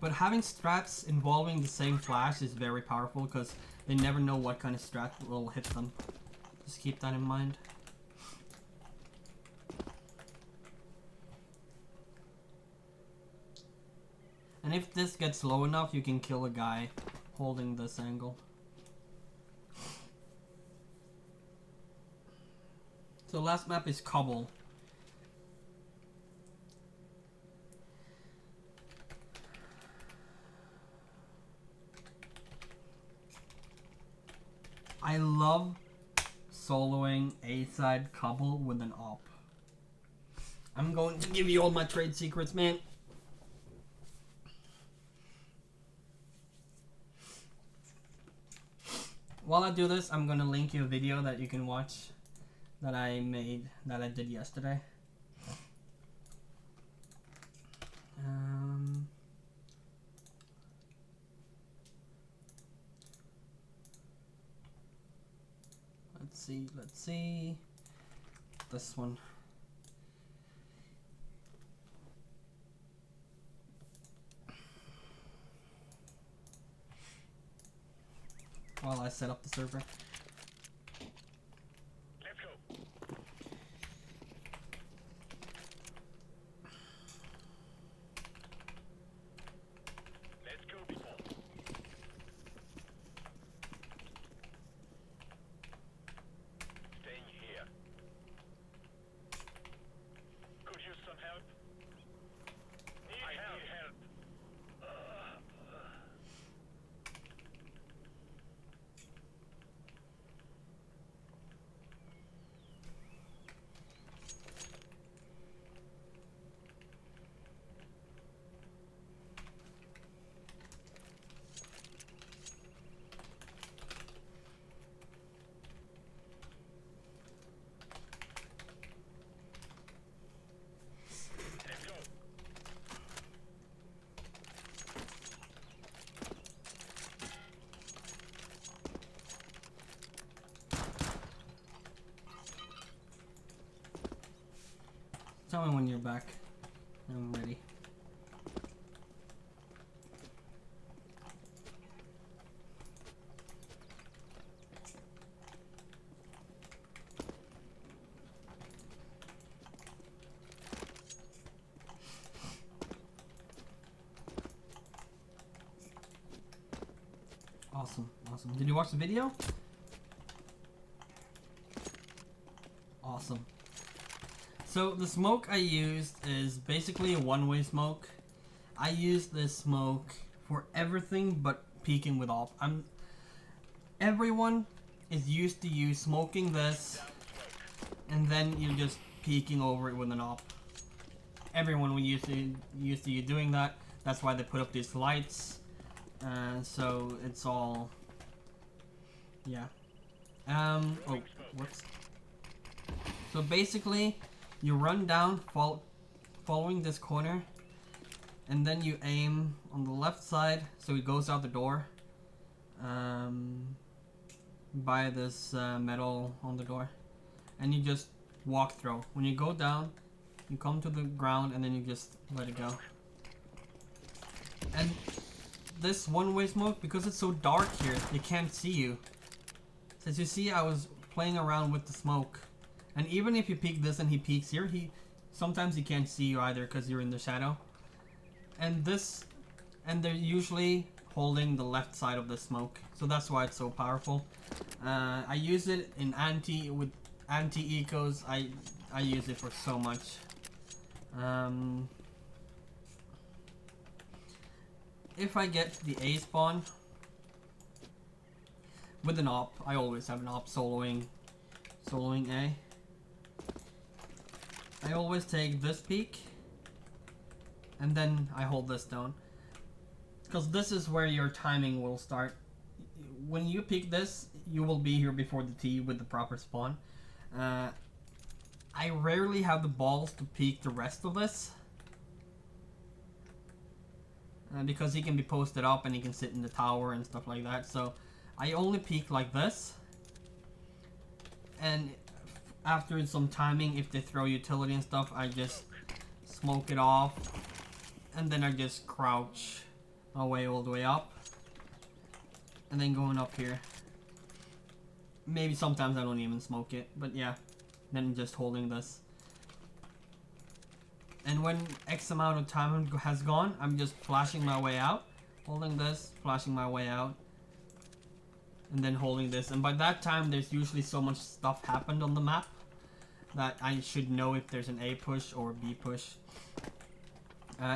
But having strats involving the same flash is very powerful because they never know what kind of strat will hit them. Just keep that in mind. And if this gets low enough, you can kill a guy holding this angle. So last map is Cobble. I love soloing A-side Cobble with an op. I'm going to give you all my trade secrets, man. While I do this, I'm gonna link you a video that you can watch that I did yesterday. Let's see. This one. While I set up the server. Let's go. Let's go, people. Staying here. Could use some help. Need help. Let's go. Tell me when you're back. I'm ready. Awesome, awesome. Did you watch the video? Awesome. So the smoke I used is basically a one-way smoke. I use this smoke for everything but peeking with op. Everyone is used to you smoking this, and then you're just peeking over it with an op. Everyone was used to you doing that. That's why they put up these lights. So it's all, yeah. Oh, whoops. So basically, you run down, following this corner, and then you aim on the left side, so it goes out the door. By this metal on the door, and you just walk through. When you go down, you come to the ground, and then you just let it go. And this one-way smoke, because it's so dark here, they can't see you. So as you see, I was playing around with the smoke, and even if you peek this and he peeks here, sometimes he can't see you either because you're in the shadow. And they're usually holding the left side of the smoke, so that's why it's so powerful. I use it in anti-ecos. I use it for so much. If I get the A spawn with an op, I always have an op soloing A. I always take this peak, and then I hold this down, because this is where your timing will start. When you peek this, you will be here before the T with the proper spawn. I rarely have the balls to peek the rest of this, because he can be posted up and he can sit in the tower and stuff like that. So I only peek like this, and after some timing, if they throw utility and stuff, I just smoke it off, and then I just crouch my way all the way up, and then going up here. Maybe sometimes I don't even smoke it, but yeah, then just holding this. And when X amount of time has gone, I'm just flashing my way out, holding this, flashing my way out, and then holding this. And by that time, there's usually so much stuff happened on the map that I should know if there's an A push or a B push.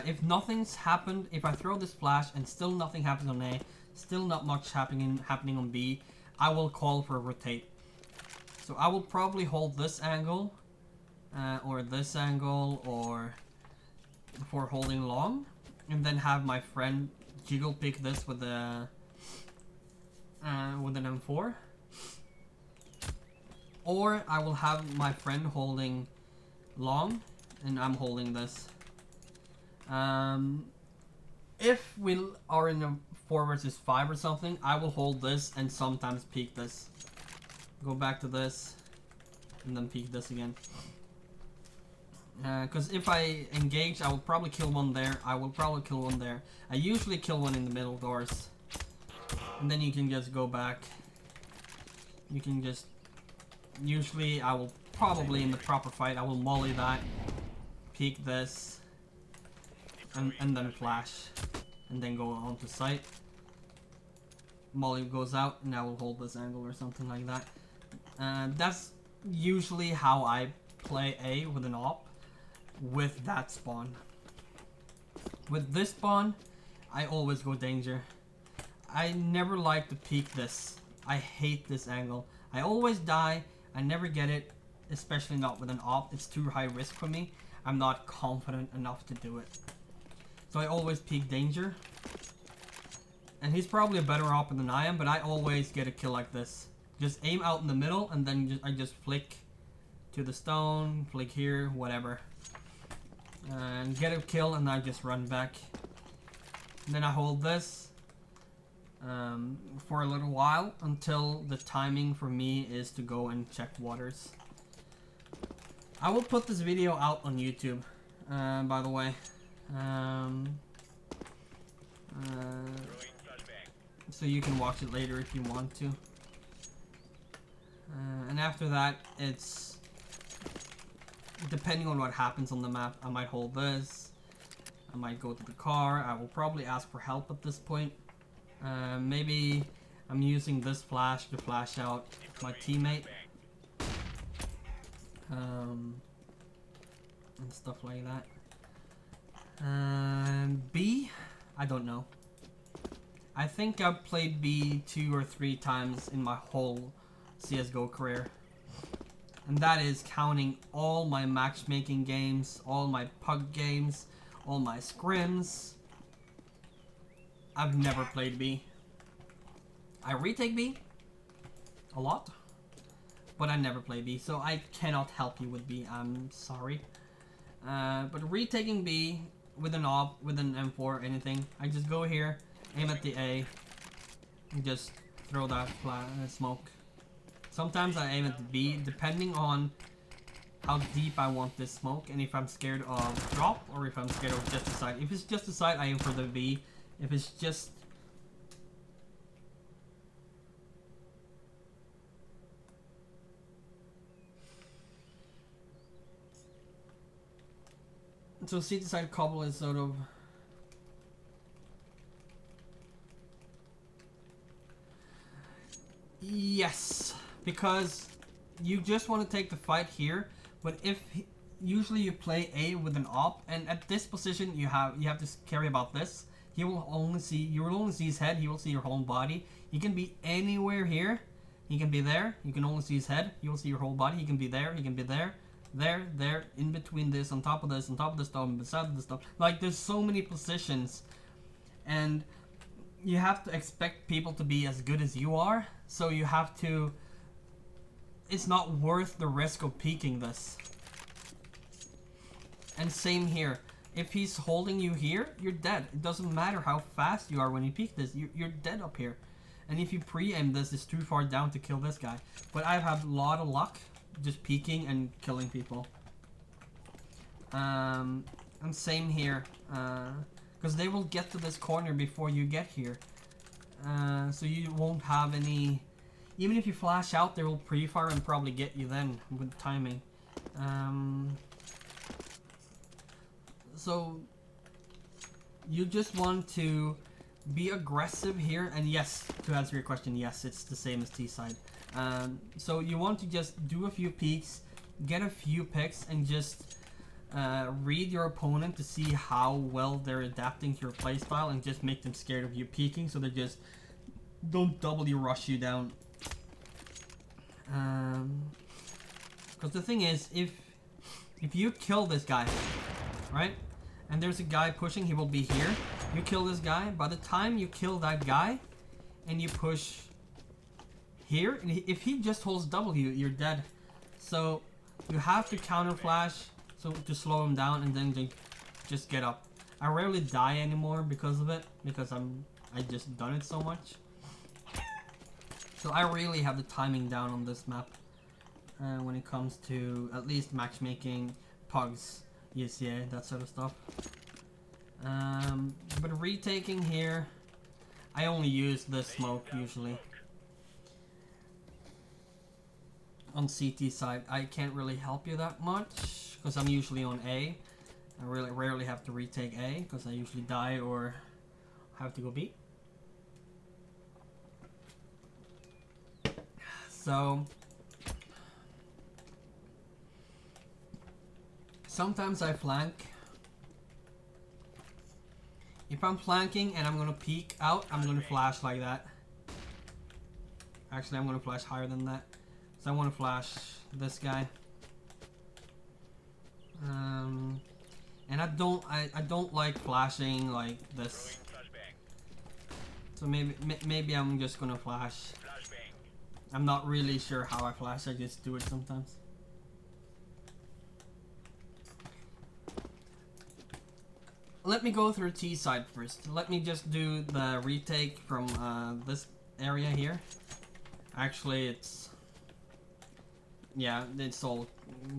If nothing's happened, if I throw this flash and still nothing happens on A, still not much happening on B, I will call for a rotate. So I will probably hold this angle, or this angle, or for holding long, and then have my friend jiggle pick this with a with an M4. Or I will have my friend holding long, and I'm holding this. If we are in a 4 versus 5 or something, I will hold this and sometimes peek this. Go back to this, and then peek this again. Because if I engage, I will probably kill one there. I will probably kill one there. I usually kill one in the middle doors. And then you can just go back. You can just... Usually, I will probably, in the proper fight, I will molly that. Peek this. And then flash. And then go on to sight. Molly goes out, and I will hold this angle or something like that. That's usually how I play A with an op. With that spawn. With this spawn, I always go danger. I never like to peek this. I hate this angle. I always die. I never get it, especially not with an op. It's too high risk for me. I'm not confident enough to do it. So I always peek danger. And he's probably a better op than I am, but I always get a kill like this. Just aim out in the middle, and then I just flick to the stone, flick here, whatever. And get a kill, and I just run back. And then I hold this for a little while until the timing for me is to go and check waters. I will put this video out on YouTube, by the way. So you can watch it later if you want to. And after that, it's depending on what happens on the map. I might hold this. I might go to the car. I will probably ask for help at this point. Maybe I'm using this flash to flash out my teammate. And stuff like that. B? I don't know. I think I've played B 2 or 3 times in my whole CSGO career. And that is counting all my matchmaking games, all my pug games, all my scrims. I've never played B. I retake B a lot, but I never play B, so I cannot help you with B. I'm sorry. But retaking B with an op, with an M4, anything, I just go here, aim at the A, and just throw that smoke. Sometimes I aim at the B, depending on how deep I want this smoke, and if I'm scared of drop, or if I'm scared of just the side. If it's just the side, I aim for the B. If it's just... So CT side cobble is sort of... Yes, because you just want to take the fight here, but if usually you play A with an op, and at this position you have to carry about this. He will only see, you will only see his head. He will see your whole body. He can be anywhere here. He can be there. You can only see his head. You will see your whole body. He can be there. He can be there. There, in between this, on top of this, stuff, beside this stuff. Like, there's so many positions, and you have to expect people to be as good as you are. So you have to. It's not worth the risk of peeking this. And same here. If he's holding you here, you're dead. It doesn't matter how fast you are when you peek this. You're dead up here. And if you pre-aim this, it's too far down to kill this guy. But I've had a lot of luck just peeking and killing people. And same here. Because they will get to this corner before you get here. So you won't have any... Even if you flash out, they will pre-fire and probably get you then with timing. So you just want to be aggressive here, and yes, to answer your question, yes, it's the same as T-side. So you want to just do a few peeks, get a few picks, and just read your opponent to see how well they're adapting to your playstyle, and just make them scared of you peeking, so they just don't double you, rush you down. Because the thing is, if you kill this guy, right? And there's a guy pushing, he will be here. You kill this guy. By the time you kill that guy, and you push here, and if he just holds W, you're dead. So you have to counter flash so to slow him down, and then just get up. I rarely die anymore because of it, because I just done it so much. So I really have the timing down on this map when it comes to at least matchmaking, pugs, ECA, that sort of stuff. But retaking here, I only use this smoke usually. On CT side, I can't really help you that much because I'm usually on A. I really rarely have to retake A because I usually die or have to go B. So sometimes I flank. If I'm flanking and I'm gonna peek out, I'm gonna flash like that. Actually, I'm gonna flash higher than that. So I want to flash this guy. And I don't like flashing like this. So maybe I'm just gonna flash. I'm not really sure how I flash. I just do it sometimes. Let me go through T side first. Let me just do the retake from this area here. Actually, it's all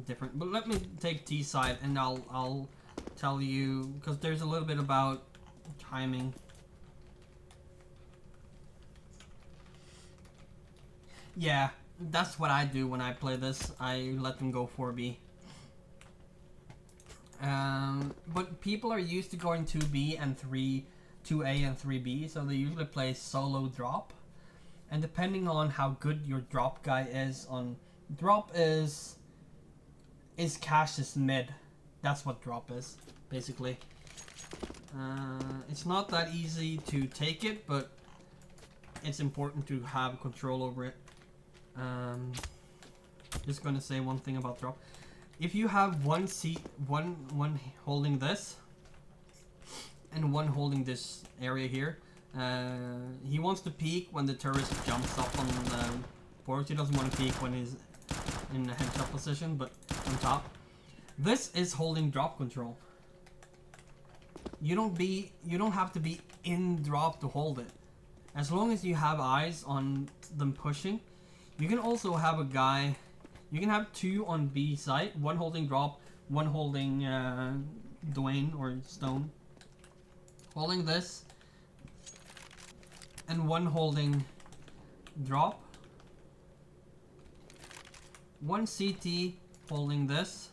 different. But let me take T side, and I'll tell you, because there's a little bit about timing. Yeah, that's what I do when I play this. I let them go 4B. But people are used to going 2B and 2A and 3B, so they usually play solo drop. And depending on how good your drop guy is on drop is Cash's mid. That's what drop is, basically. It's not that easy to take it, but it's important to have control over it. Just gonna say one thing about drop. If you have one holding this and one holding this area here, he wants to peek when the turret jumps up on the board. He doesn't want to peek when he's in a headshot position, but on top. This is holding drop control. You don't have to be in drop to hold it. As long as you have eyes on them pushing. You can also have a guy. You can have two on B site, one holding drop, one holding Dwayne or Stone. Holding this and one holding drop. One CT holding this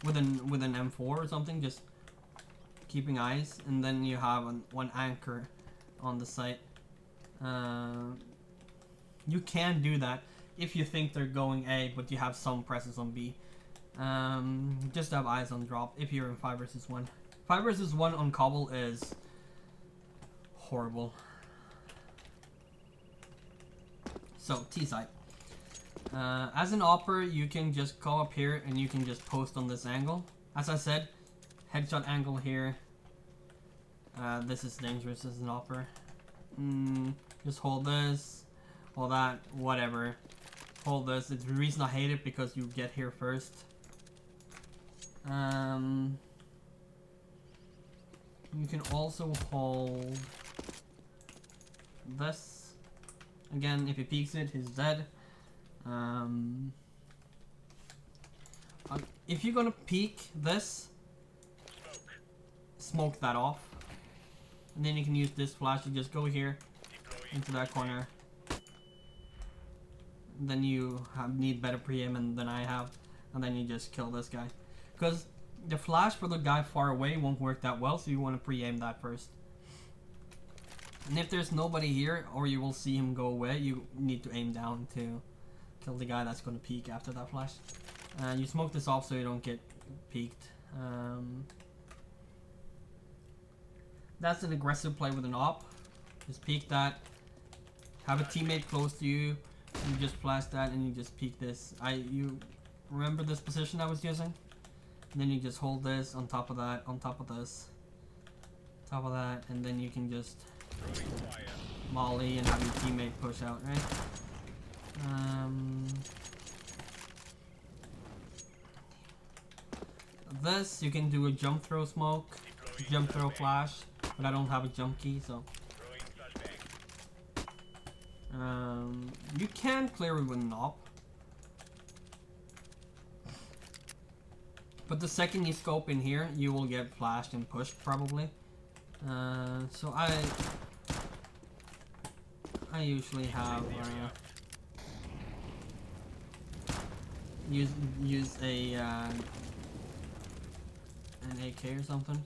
with an M4 or something, just keeping eyes, and then you have one anchor on the site. You can do that if you think they're going A, but you have some presence on B. Just have eyes on drop if you're in 5 versus 1. 5 versus 1 on Cobble is horrible. So, T site. As an opper, you can just go up here and you can just post on this angle. As I said, headshot angle here. This is dangerous as an opper. Just hold this, hold that, whatever. Hold this. It's the reason I hate it, because you get here first. You can also hold this. Again, if he peeks it, he's dead. If you're gonna peek this, smoke that off. And then you can use this flash to just go here into that corner. And then you need better pre-aim than I have, and then you just kill this guy. Because the flash for the guy far away won't work that well, so you want to pre-aim that first. And if there's nobody here, or you will see him go away, you need to aim down to kill the guy that's going to peek after that flash. You smoke this off so you don't get peeked. That's an aggressive play with an op. Just peek that. Have a teammate close to you. You just flash that and you just peek this. You remember this position I was using? And then you just hold this on top of that, on top of this, top of that, and then you can just molly and have your teammate push out, right? This you can do a jump throw smoke, jump throw flash, but I don't have a jump key, so. You can clear it with an op. But the second you scope in here, you will get flashed and pushed probably. So I usually have use a an AK or something.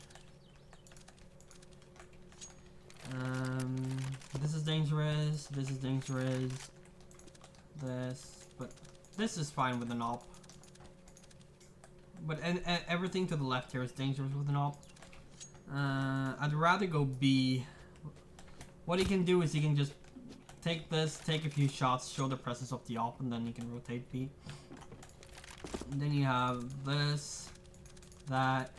This is dangerous. This is dangerous. But this is fine with an op. But everything to the left here is dangerous with an op. I'd rather go B. What he can do is he can just take this, take a few shots, show the presence of the op, and then you can rotate B. And then you have this, that.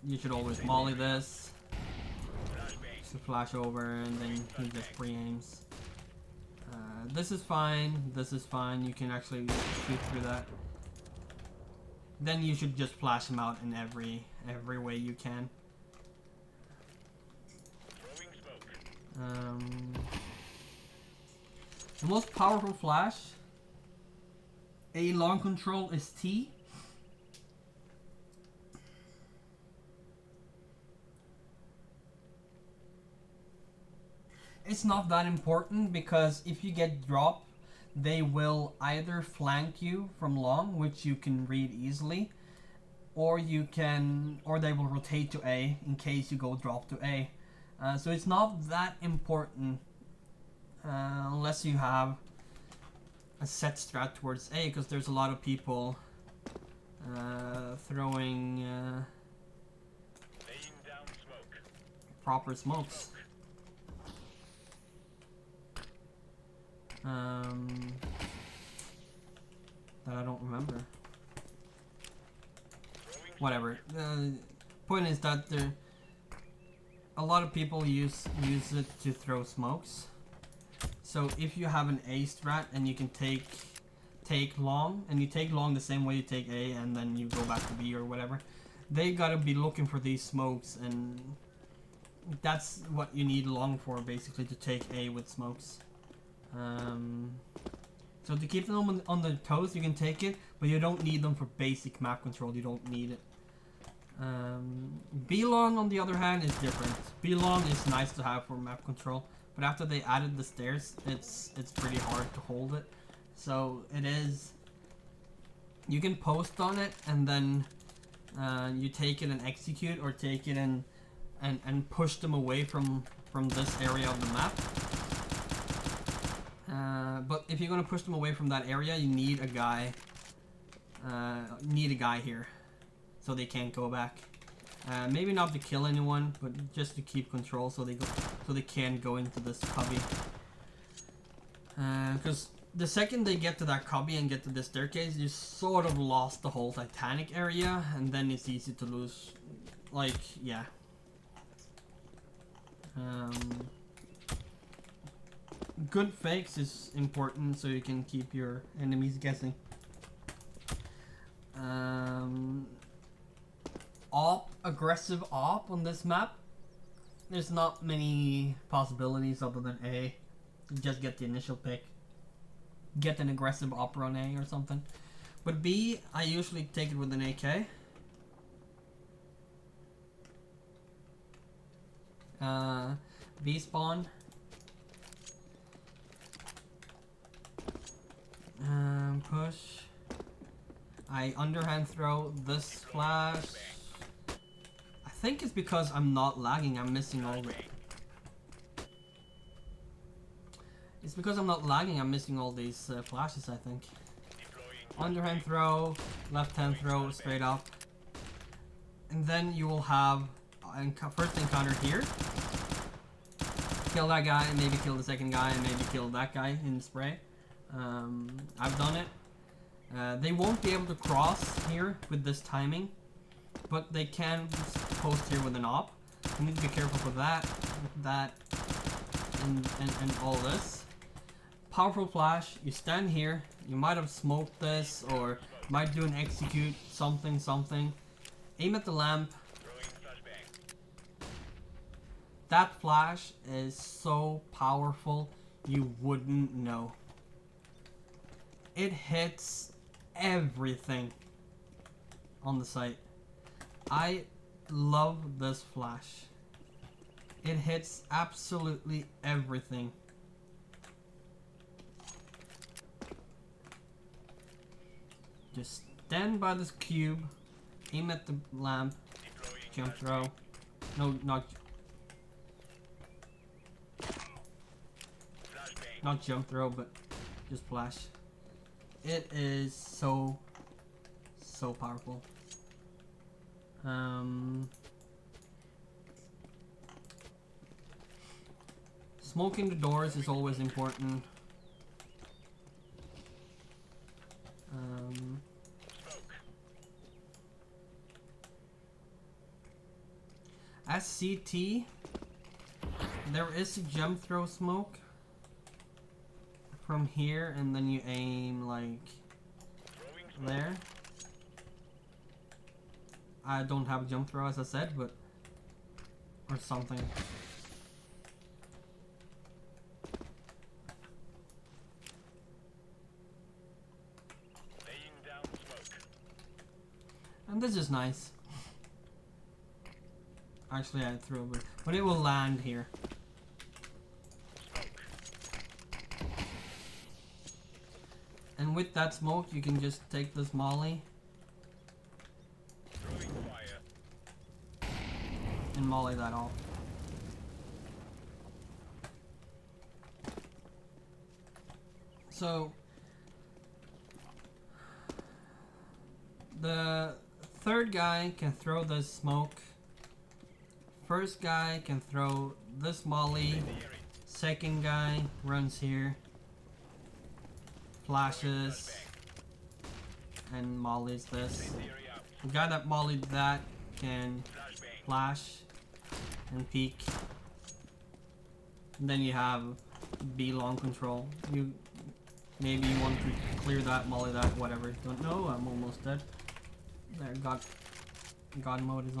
You should always molly this. To flash over, and then he just pre-aims. This is fine. This is fine. You can actually shoot through that. Then you should just flash him out in every way you can. The most powerful flash, a long control, is T. It's not that important, because if you get dropped, they will either flank you from long, which you can read easily, or they will rotate to A in case you go drop to A. So it's not that important unless you have a set strat towards A, because there's a lot of people throwing Laying down smoke. proper smokes. That I don't remember. Whatever. Point is that a lot of people use it to throw smokes. So if you have an A strat and you can take long, and you take long the same way you take A, and then you go back to B or whatever, they gotta be looking for these smokes, and that's what you need long for, basically, to take A with smokes. So to keep them on their toes, you can take it, but you don't need them for basic map control. You don't need it. B long, on the other hand, is different. B long is nice to have for map control, but after they added the stairs, it's pretty hard to hold it. So it is. You can post on it, and then you take it and execute, or take it and push them away from this area of the map. But if you're gonna push them away from that area, you need a guy. Here, so they can't go back. Maybe not to kill anyone, but just to keep control, so they can go into this cubby. Because the second they get to that cubby and get to the staircase, you sort of lost the whole Titanic area, and then it's easy to lose. Like, yeah. Good fakes is important, so you can keep your enemies guessing. Aggressive op on this map. There's not many possibilities other than A. You just get the initial pick. Get an aggressive op on A or something. But B, I usually take it with an AK. B spawn. Push. I underhand throw this flash. I think it's because I'm not lagging. I'm missing all the. It's because I'm not lagging. I'm missing all these flashes. I think. Underhand throw, left hand throw, straight up, and then you will have first encounter here. Kill that guy, and maybe kill the second guy, and maybe kill that guy in spray. I've done it. They won't be able to cross here with this timing, but they can post here with an op. You need to be careful with that, and all this. Powerful flash. You stand here. You might have smoked this, or might do an execute something. Aim at the lamp. That flash is so powerful, you wouldn't know. It hits everything on the site. I love this flash. It hits absolutely everything. Just stand by this cube, aim at the lamp, jump throw. No, not jump throw, but just flash. It is so powerful. Smoking the doors is always important. As CT, there is a jump throw smoke from here, and then you aim like there. I don't have a jump throw, as I said, but or something. And this is nice. Actually, I threw it, but it will land here. And with that smoke, you can just take this molly and molly that off. So the third guy can throw the smoke. First guy can throw this molly. Second guy runs here, flashes, and mollies this. The guy that mollied that can flash and peek. And then you have B long control. Maybe you want to clear that, molly that, whatever. Don't know. I'm almost dead. There, God mode is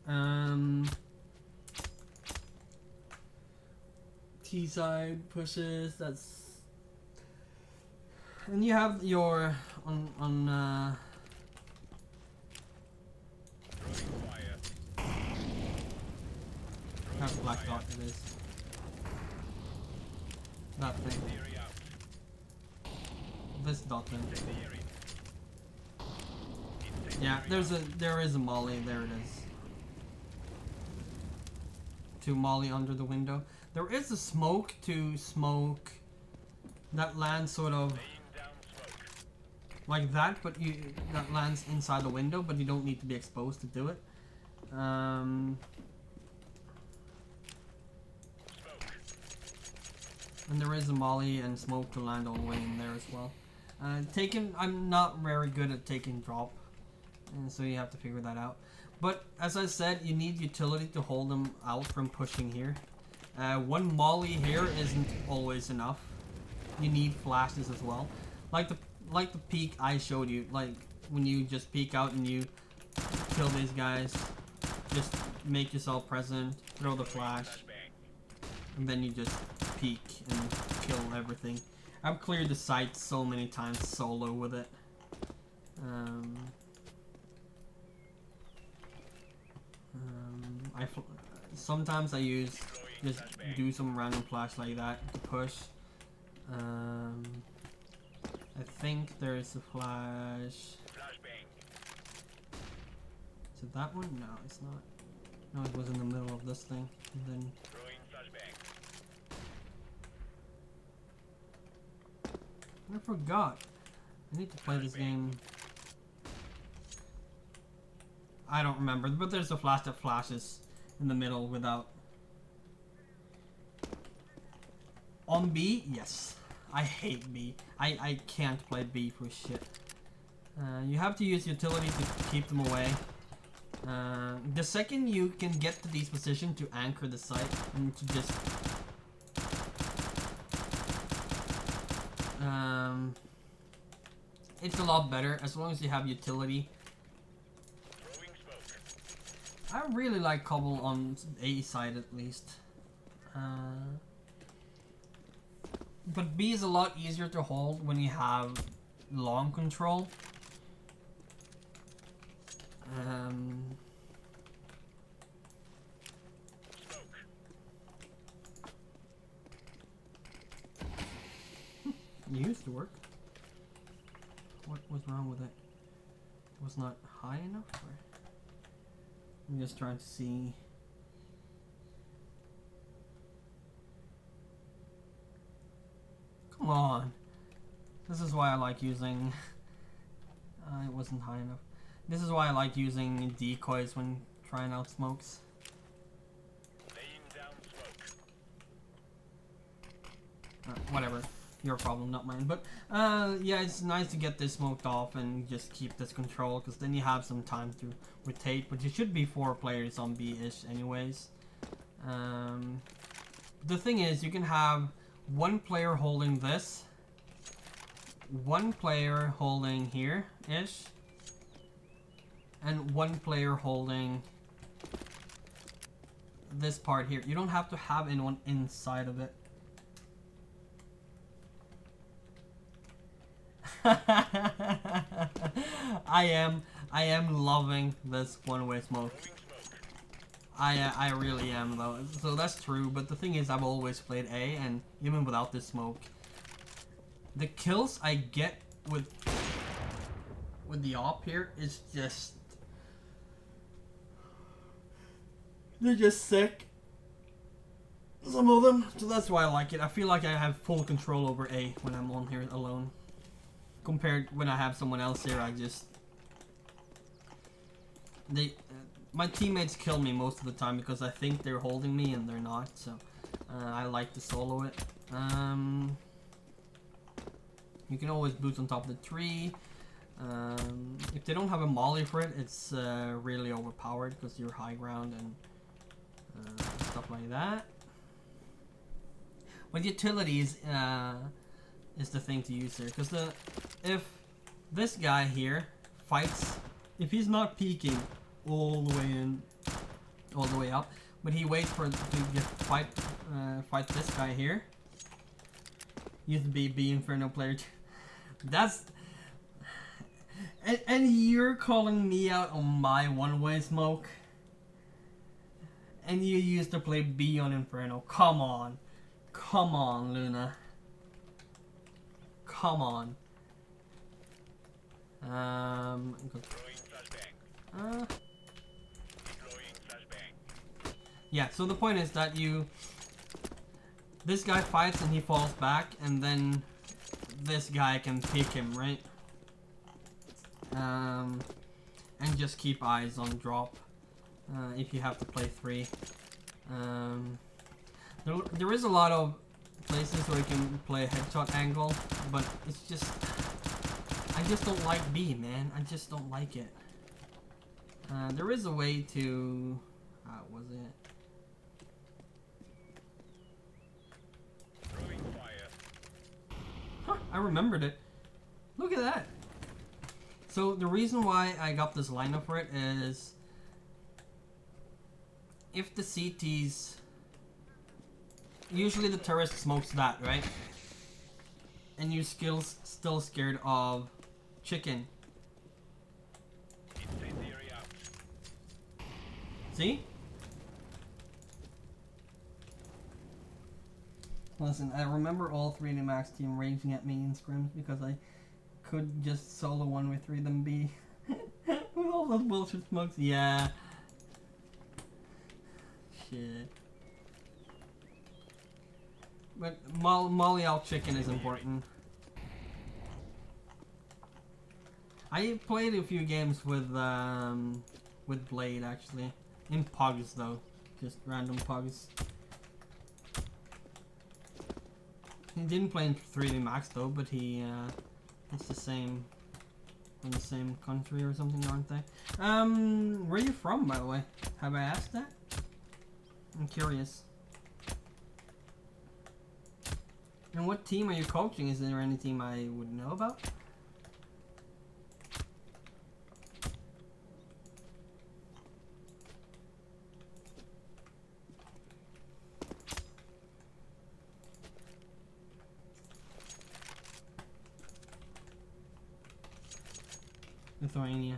on. T side pushes. And you have your on Have black dot it is. That thing. This dot thing. Yeah, there is a molly. There it is. To molly under the window. There is a smoke to smoke that lands sort of like that, but that lands inside the window, but you don't need to be exposed to do it. And there is a molly and smoke to land all the way in there as well. I'm not very good at taking drop, and so you have to figure that out. But as I said, you need utility to hold them out from pushing here. One molly here isn't always enough. You need flashes as well. Like the peek I showed you, like when you just peek out and you kill these guys, just make yourself present, throw the flash, and then you just peek and kill everything. I've cleared the site so many times solo with it. Sometimes I just do some random flash like that to push. I think there's a flash. Is it that one? No, it's not. No, it was in the middle of this thing. And then I forgot. I need to play this game. I don't remember, but there's a flash that flashes in the middle without. On B, yes. I hate B. I can't play B for shit. You have to use utility to keep them away. The second you can get to these positions to anchor the site and to just it's a lot better as long as you have utility. I really like Cobble on A side at least. But B is a lot easier to hold when you have long control. It used to work. What was wrong with it? It was not high enough? Or? I'm just trying to see. Come on. This is why I like using... it wasn't high enough. This is why I like using decoys when trying out smokes. Whatever. Your problem, not mine. But, yeah, it's nice to get this smoked off and just keep this control, because then you have some time to rotate. But you should be 4 players on B-ish anyways. The thing is, you can have 1 player holding this, 1 player holding here-ish, and 1 player holding this part here. You don't have to have anyone inside of it. I am loving this one-way smoke. I really am though. So that's true, but the thing is I've always played A, and even without this smoke, the kills I get with the op here is just, they're just sick. some of them. So that's why I like it. I feel like I have full control over A when I'm on here alone. Compared when I have someone else here, I just... my teammates kill me most of the time because I think they're holding me and they're not. So I like to solo it. You can always boost on top of the tree. If they don't have a molly for it, it's really overpowered because you're high ground and stuff like that. But utilities is the thing to use here, because if this guy here fights, if he's not peeking all the way in, all the way up, but he waits for to get fight this guy here. Used to be B Inferno player. That's and you're calling me out on my one-way smoke, and you used to play B on Inferno. Come on, Luna. Come on. Yeah. So the point is that this guy fights and he falls back, and then this guy can pick him, right? And just keep eyes on drop if you have to play 3. There is a lot of places where you can play a headshot angle, but it's just... I just don't like B, man. I just don't like it. There is a way to... How was it? Huh, I remembered it. Look at that. So the reason why I got this lineup for it is if the CTs, usually the terrorist smokes that, right? And you're still scared of chicken. See? Listen, I remember all 3D Max team raging at me in scrims because I could just solo 1v3 them B. With all those bullshit smokes. Yeah. Shit. But molly out chicken is important. I played a few games with Blade actually. In pugs though. Just random pugs. He didn't play in 3D Max though, but he it's the same, from the same country or something, aren't they? Where are you from, by the way? Have I asked that? I'm curious. And what team are you coaching? Is there any team I would know about? Lithuania.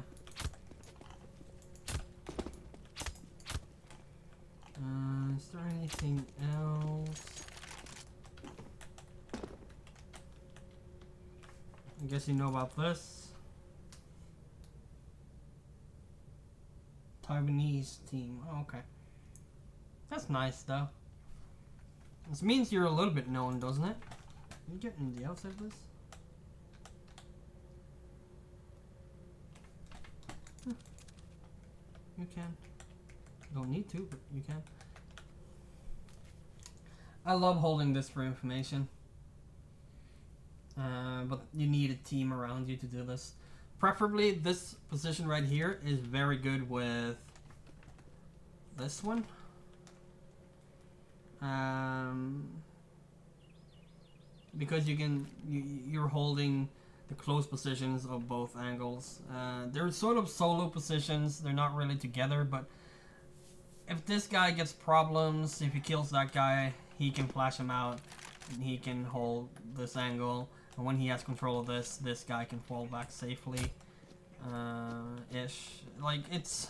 Is there anything else? I guess you know about this. Taiwanese team. Oh, okay. That's nice though. This means you're a little bit known, doesn't it? Can you get in the outside of this? You can. Don't need to, but you can. I love holding this for information. But you need a team around you to do this. Preferably, this position right here is very good with this one. Because you're holding the close positions of both angles. They're sort of solo positions. They're not really together, but if this guy gets problems, if he kills that guy, he can flash him out, and he can hold this angle. And when he has control of this guy can fall back safely. Ish. Like, it's...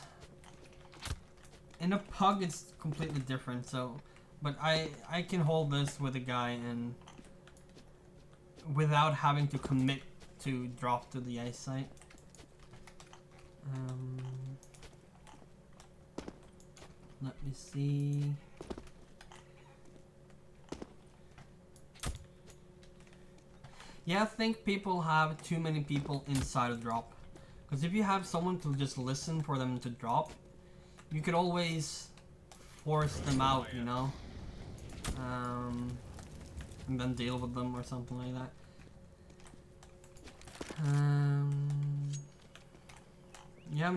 In a pug, it's completely different, so... But I can hold this with a guy and... without having to commit to drop to the ice site. Let me see. Yeah, I think people have too many people inside a drop. Because if you have someone to just listen for them to drop, you could always force them out, you know? And then deal with them or something like that.